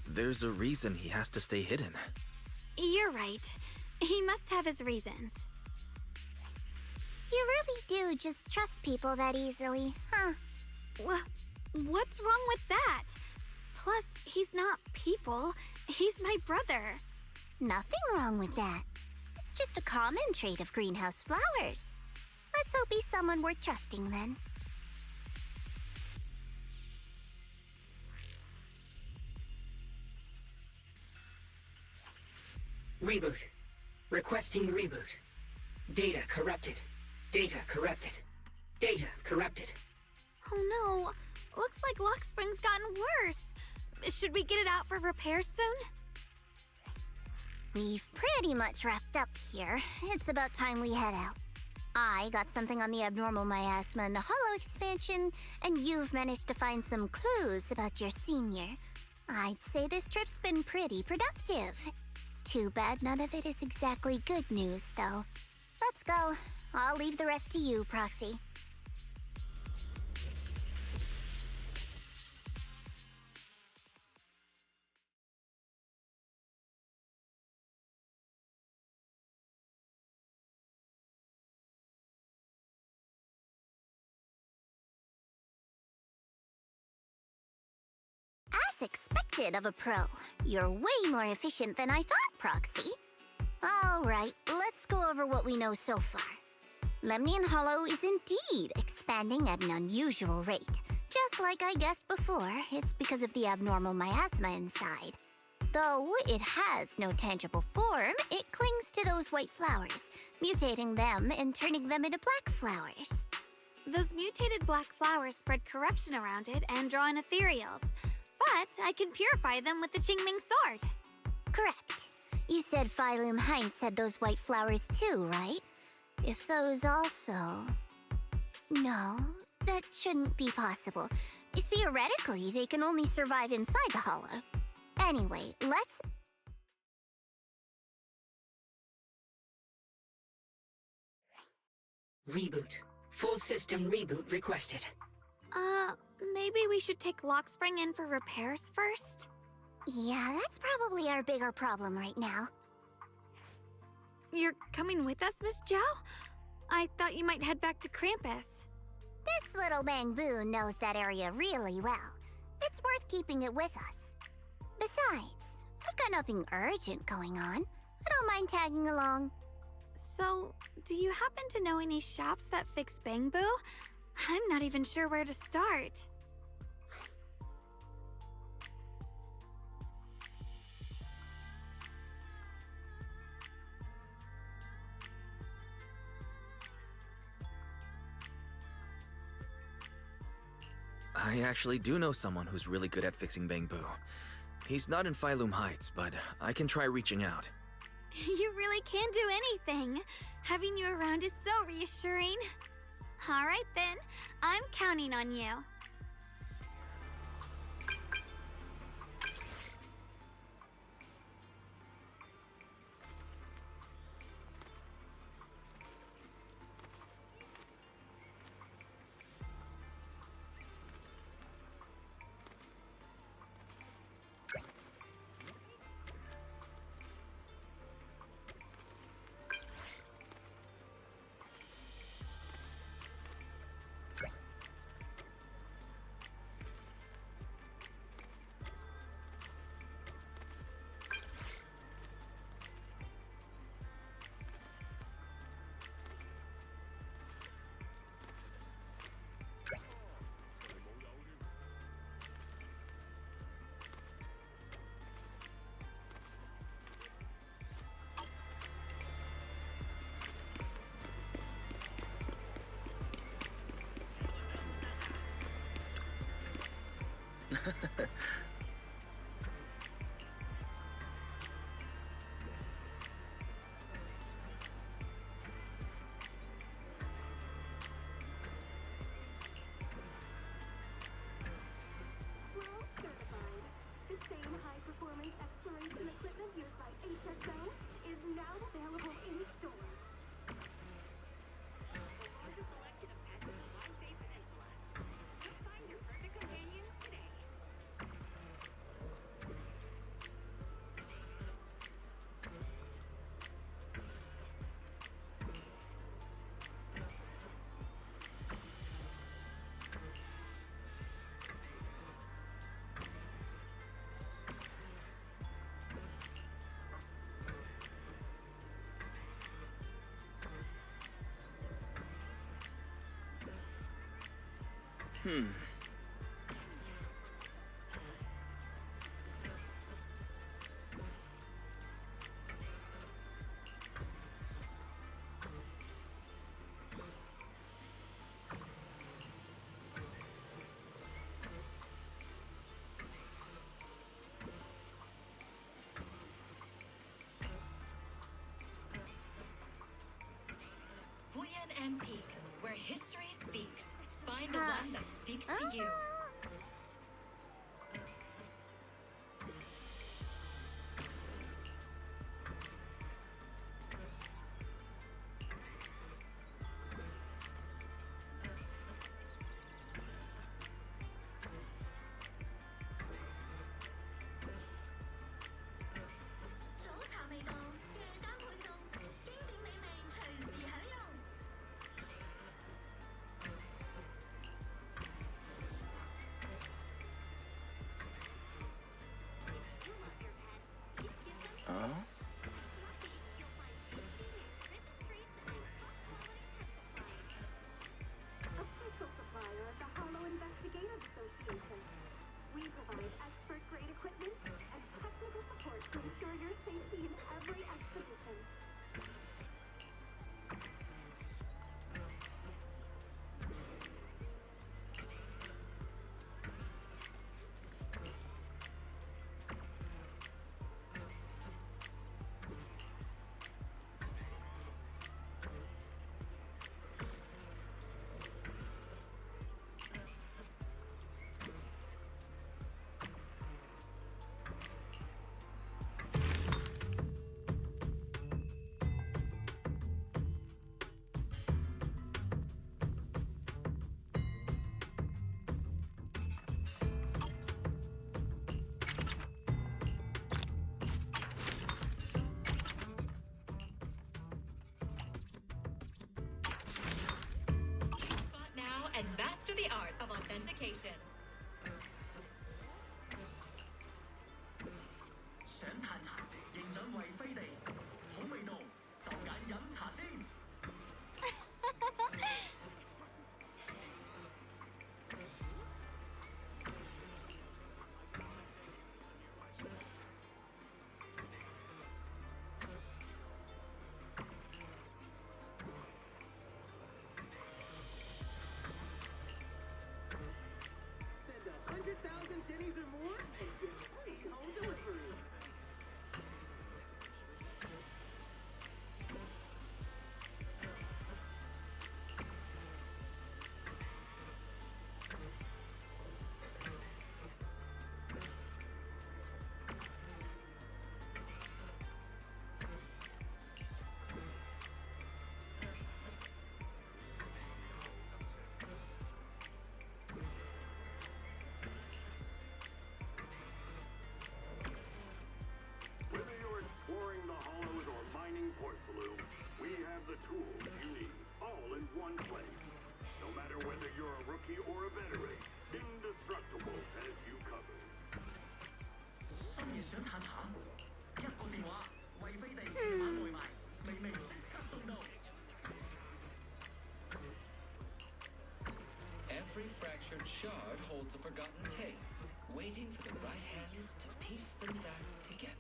there's a reason he has to stay hidden. You're right. He must have his reasons. You really do just trust people that easily, huh? What's wrong with that? Plus, he's not people. He's my brother. Nothing wrong with that. It's just a common trait of greenhouse flowers. Let's hope he's someone worth trusting then. Reboot. Requesting reboot. Data corrupted. Data corrupted. Data corrupted. Oh no. Looks like Lock Spring's gotten worse. Should we get it out for repairs soon? We've pretty much wrapped up here. It's about time we head out. I got something on the abnormal miasma and the hollow expansion, and you've managed to find some clues about your senior. I'd say this trip's been pretty productive. Too bad none of it is exactly good news, though. Let's go. I'll leave the rest to you, Proxy. As expected of a pro, you're way more efficient than I thought, Proxy. Alright, let's go over what we know so far. Lemnian Hollow is indeed expanding at an unusual rate. Just like I guessed before, it's because of the abnormal miasma inside. Though it has no tangible form, it clings to those white flowers, mutating them and turning them into black flowers. Those mutated black flowers spread corruption around it and draw in Ethereals. But I can purify them with the Qingming sword. Correct. You said Phylum Heights had those white flowers too, right? If those also... No, that shouldn't be possible. Theoretically, they can only survive inside the hollow. Anyway, let's... Reboot. Full system reboot requested. Maybe we should take Lockspring in for repairs first? Yeah, that's probably our bigger problem right now. You're coming with us, Miss Zhao? I thought you might head back to Krampus. This little Bangbu knows that area really well. It's worth keeping it with us. Besides, I've got nothing urgent going on. I don't mind tagging along. So, do you happen to know any shops that fix Bangbu? I'm not even sure where to start. I actually do know someone who's really good at fixing Bangbu. He's not in Phylum Heights, but I can try reaching out. You really can do anything. Having you around is so reassuring. All right then, I'm counting on you. The same high-performance exploration equipment used by HSO is now available in store. The largest selection of pets in the Long Bay Peninsula. You'll find your perfect companion today. Huyan Antiques, where history speaks. Find the one that speaks to you. Every fractured shard holds a forgotten tale, waiting for the right hands to piece them back together.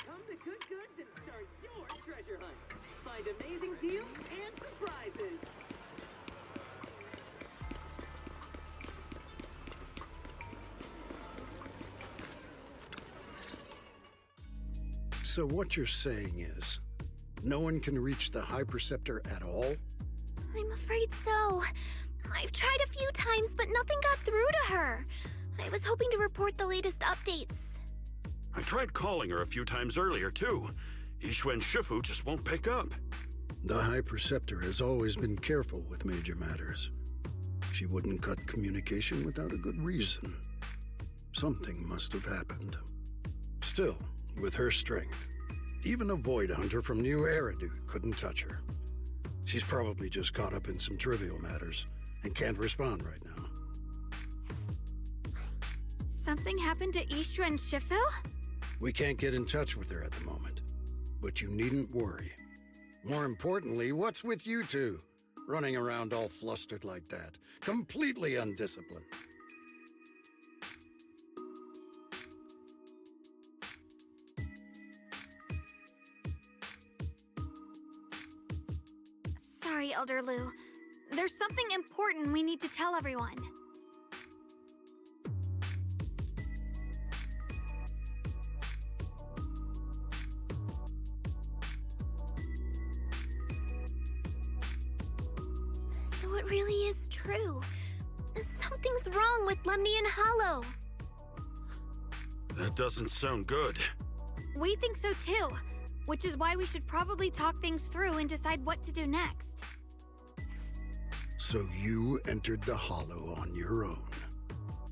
Come to Good Goods and start your treasure hunt. Find amazing deals and surprises. So what you're saying is, no one can reach the High Preceptor at all? I'm afraid so. I've tried a few times, but nothing got through to her. I was hoping to report the latest updates. I tried calling her a few times earlier, too. Yixuan Shifu just won't pick up. The High Preceptor has always been careful with major matters. She wouldn't cut communication without a good reason. Something must have happened. Still, with her strength, even a Void Hunter from New Eridu couldn't touch her. She's probably just caught up in some trivial matters and can't respond right now. Something happened to Yixuan Shifu? We can't get in touch with her at the moment, but you needn't worry. More importantly, what's with you two? Running around all flustered like that, completely undisciplined. Sorry, Elder Lu. There's something important we need to tell everyone. So it really is true. Something's wrong with Lemnian Hollow. That doesn't sound good. We think so too, which is why we should probably talk things through and decide what to do next. So you entered the Hollow on your own.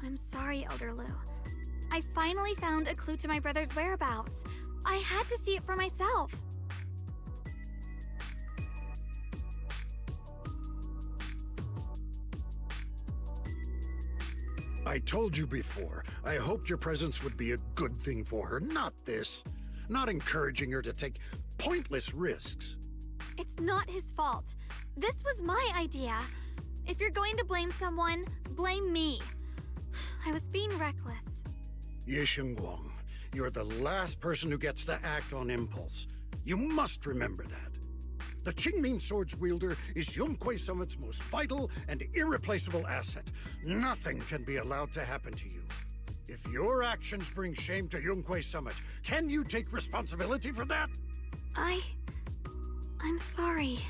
I'm sorry, Elder Lu. I finally found a clue to my brother's whereabouts. I had to see it for myself. I told you before, I hoped your presence would be a good thing for her, not this. Not encouraging her to take pointless risks. It's not his fault. This was my idea. If you're going to blame someone, blame me. I was being reckless. Yixuan, you're the last person who gets to act on impulse. You must remember that. The Qingming Sword's wielder is Yunque Summit's most vital and irreplaceable asset. Nothing can be allowed to happen to you. If your actions bring shame to Yunque Summit, can you take responsibility for that? I'm sorry.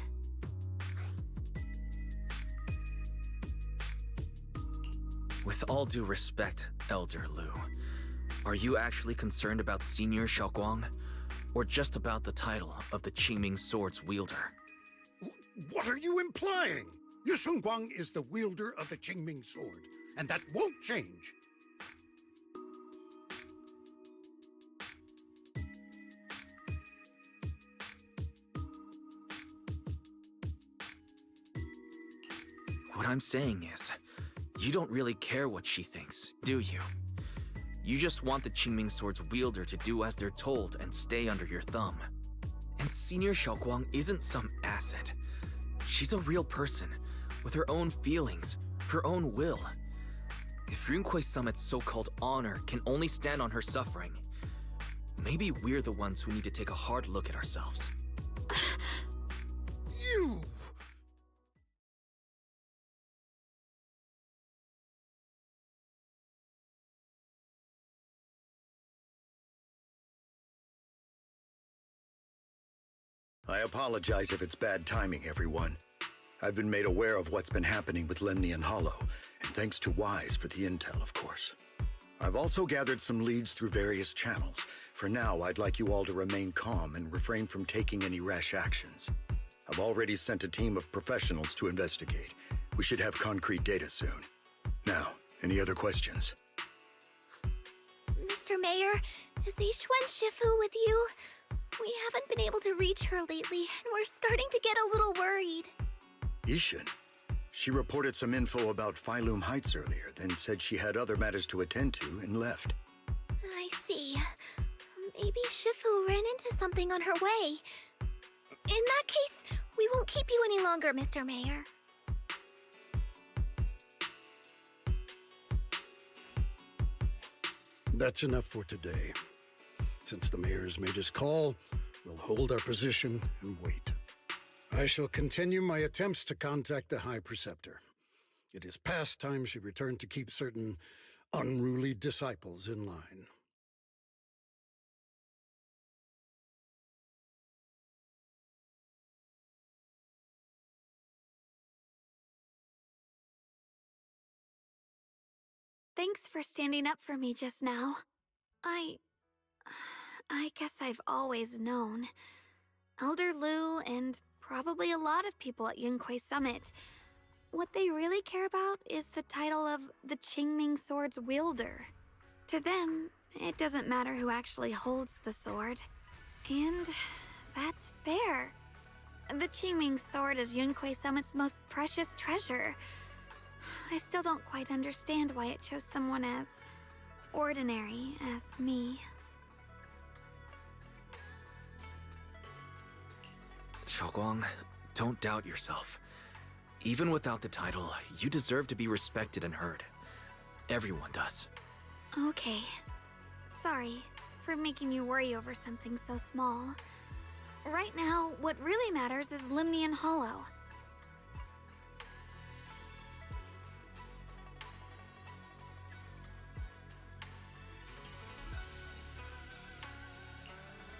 With all due respect, Elder Lu, are you actually concerned about Senior Xiaoguang? Or just about the title of the Qingming Sword's wielder? What are you implying? Yixuan is the wielder of the Qingming Sword, and that won't change. What I'm saying is, you don't really care what she thinks, do you? You just want the Qingming Sword's wielder to do as they're told and stay under your thumb. And Senior Xiaoguang isn't some asset. She's a real person, with her own feelings, her own will. If Yunque Summit's so-called honor can only stand on her suffering, maybe we're the ones who need to take a hard look at ourselves. You! I apologize if it's bad timing, everyone. I've been made aware of what's been happening with Lemnian Hollow, and thanks to Wise for the intel, of course. I've also gathered some leads through various channels. For now, I'd like you all to remain calm and refrain from taking any rash actions. I've already sent a team of professionals to investigate. We should have concrete data soon. Now, any other questions? Mr. Mayor, is Ishwen Shifu with you? We haven't been able to reach her lately, and we're starting to get a little worried. Ishin? She reported some info about Phylum Heights earlier, then said she had other matters to attend to and left. I see. Maybe Shifu ran into something on her way. In that case, we won't keep you any longer, Mr. Mayor. That's enough for today. Since the mayor's made his call, we'll hold our position and wait. I shall continue my attempts to contact the High Preceptor. It is past time she returned to keep certain unruly disciples in line. Thanks for standing up for me just now. I guess I've always known. Elder Lu and probably a lot of people at Yunquay Summit, what they really care about is the title of the Qingming Sword's wielder. To them, it doesn't matter who actually holds the sword. And that's fair. The Qingming Sword is Yunquay Summit's most precious treasure. I still don't quite understand why it chose someone as ordinary as me. Xiaoguang, don't doubt yourself. Even without the title, you deserve to be respected and heard. Everyone does. Okay. Sorry for making you worry over something so small. Right now, what really matters is Lemnian Hollow.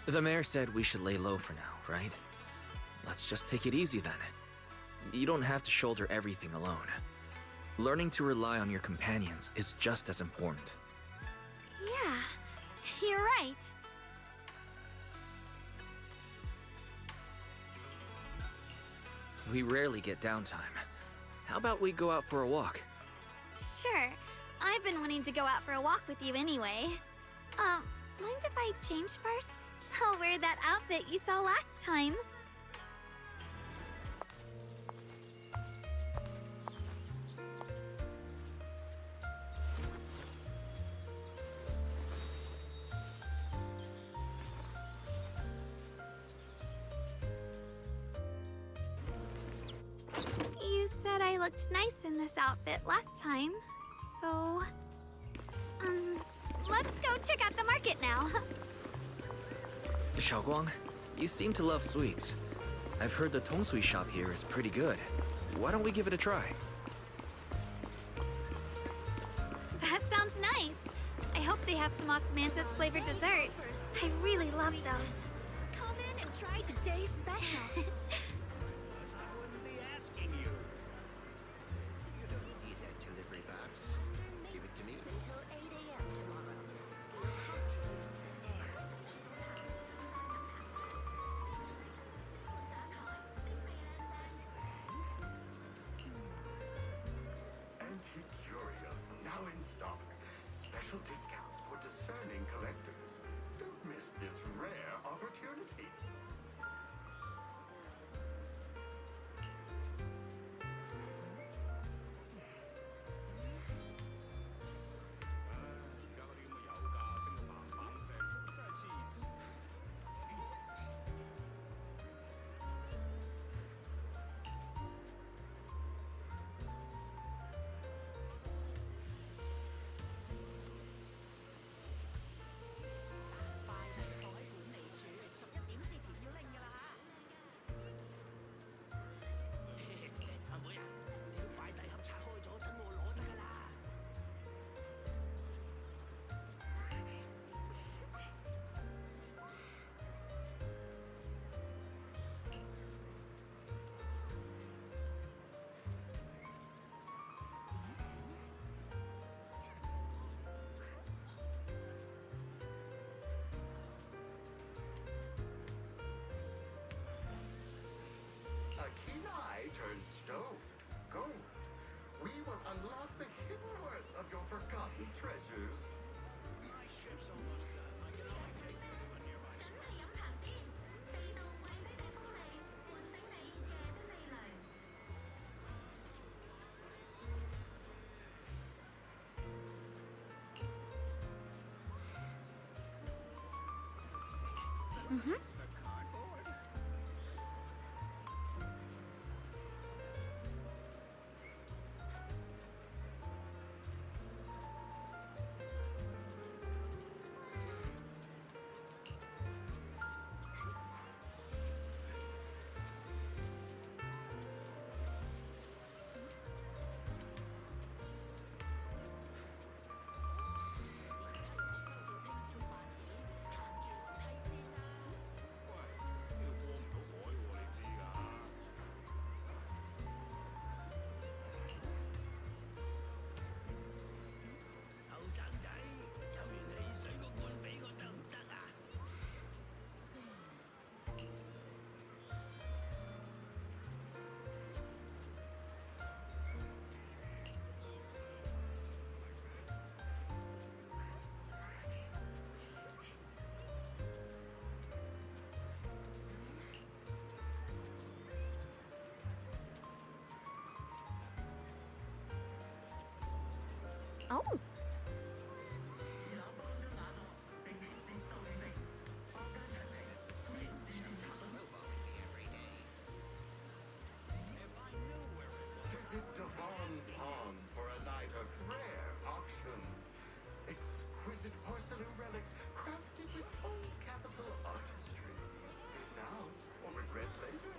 The mayor said we should lay low for now, right? Let's just take it easy then. You don't have to shoulder everything alone. Learning to rely on your companions is just as important. Yeah, you're right. We rarely get downtime. How about we go out for a walk? Sure. I've been wanting to go out for a walk with you anyway. Mind if I change first? I'll wear that outfit you saw last time. You said I looked nice in this outfit last time, so... let's go check out the market now. Xiaoguang, you seem to love sweets. I've heard the tongsui shop here is pretty good. Why don't we give it a try? That sounds nice. I hope they have some osmanthus flavored desserts. I really love those. Come in and try today's special. I wouldn't be asking you. You don't need that delivery box. Give it to me. Until 8 a.m. tomorrow. We'll have to use the stairs. Antique curios now in stock. Special discounts for discerning collectors. Don't miss this rare opportunity. unlock the hidden worth of your forgotten treasures. My shift's almost done. I can always take you to a nearby spot. Mm-hmm. For cardboard. Oh. Visit Devon Pond for a night of rare auctions. Exquisite porcelain relics crafted with old capital artistry. Now, or regret later.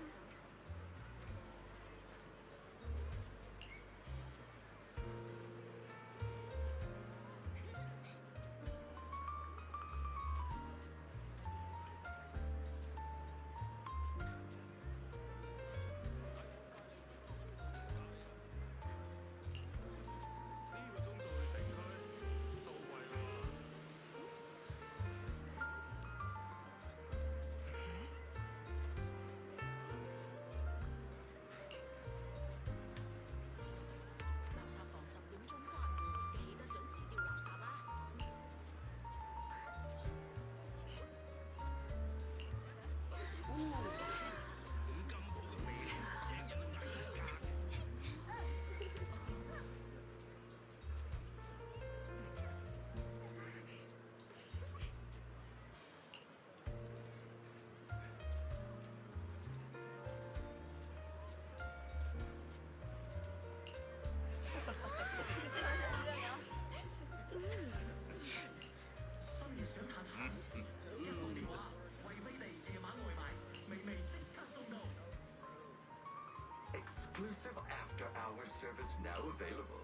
Exclusive after-hours service now available.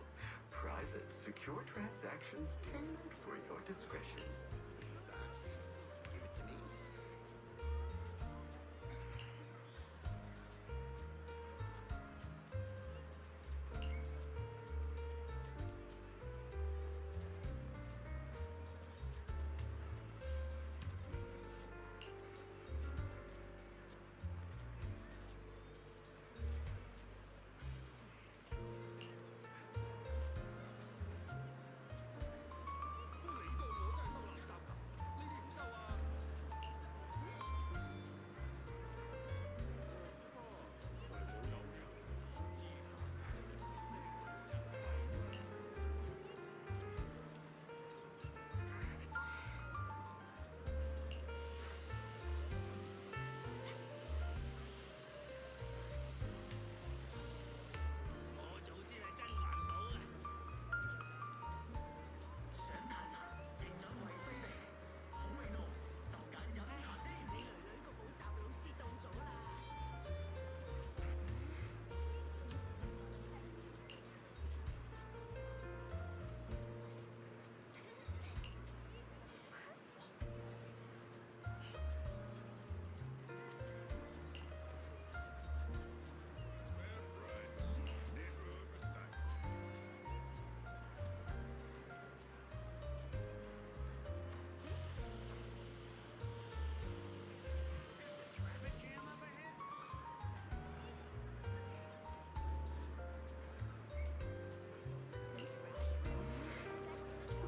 Private, secure transactions tailored for your discretion. Give it to me.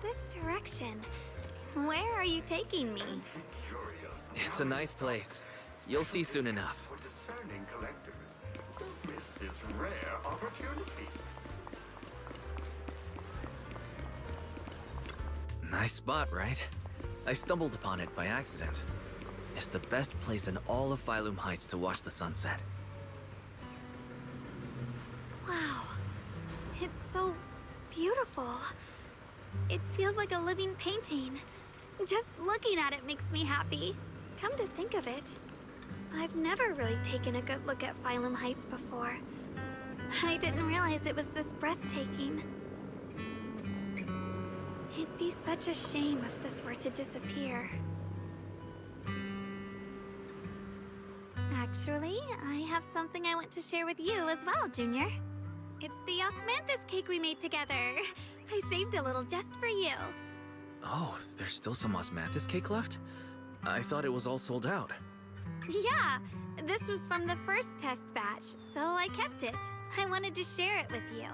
this direction? Where are you taking me? It's a nice place. You'll see soon enough. For discerning collectors, don't miss this rare opportunity. Nice spot, right? I stumbled upon it by accident. It's the best place in all of Phylum Heights to watch the sunset. Wow. It's so beautiful. It feels like a living painting. Just looking at it makes me happy. Come to think of it, I've never really taken a good look at Phylum Heights before. I didn't realize it was this breathtaking. It'd be such a shame if this were to disappear. Actually, I have something I want to share with you as well, Junior. It's the osmanthus cake we made together. I saved a little just for you. Oh, there's still some osmanthus cake left? I thought it was all sold out. Yeah, this was from the first test batch, so I kept it. I wanted to share it with you.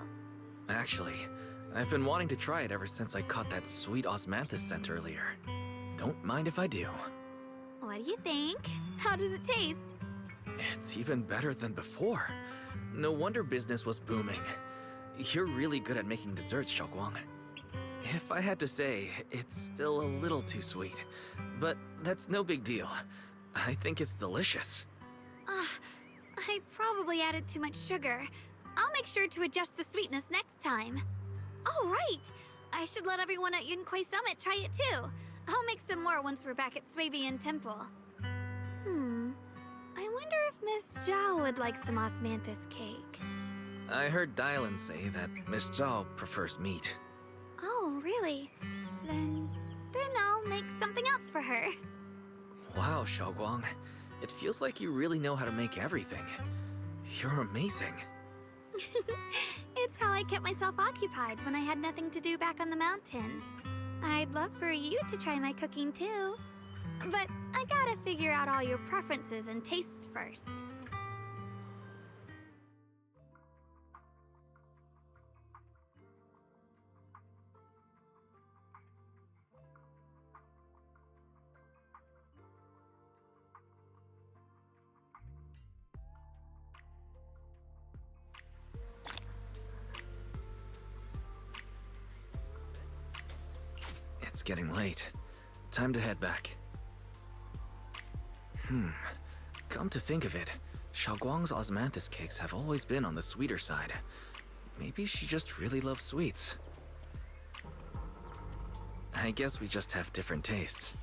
Actually, I've been wanting to try it ever since I caught that sweet osmanthus scent earlier. Don't mind if I do. What do you think? How does it taste? It's even better than before. No wonder business was booming. You're really good at making desserts, Xiaoguang. If I had to say, it's still a little too sweet. But that's no big deal. I think it's delicious. I probably added too much sugar. I'll make sure to adjust the sweetness next time. Oh, right! I should let everyone at Yunquai Summit try it too. I'll make some more once we're back at Swabian Temple. I wonder if Miss Zhao would like some osmanthus cake. I heard Dylan say that Miss Zhao prefers meat. Oh, really? Then I'll make something else for her. Wow, Xiaoguang. It feels like you really know how to make everything. You're amazing. It's how I kept myself occupied when I had nothing to do back on the mountain. I'd love for you to try my cooking too. But I gotta figure out all your preferences and tastes first. It's getting late. Time to head back. Come to think of it, Xiaoguang's osmanthus cakes have always been on the sweeter side. Maybe she just really loves sweets. I guess we just have different tastes.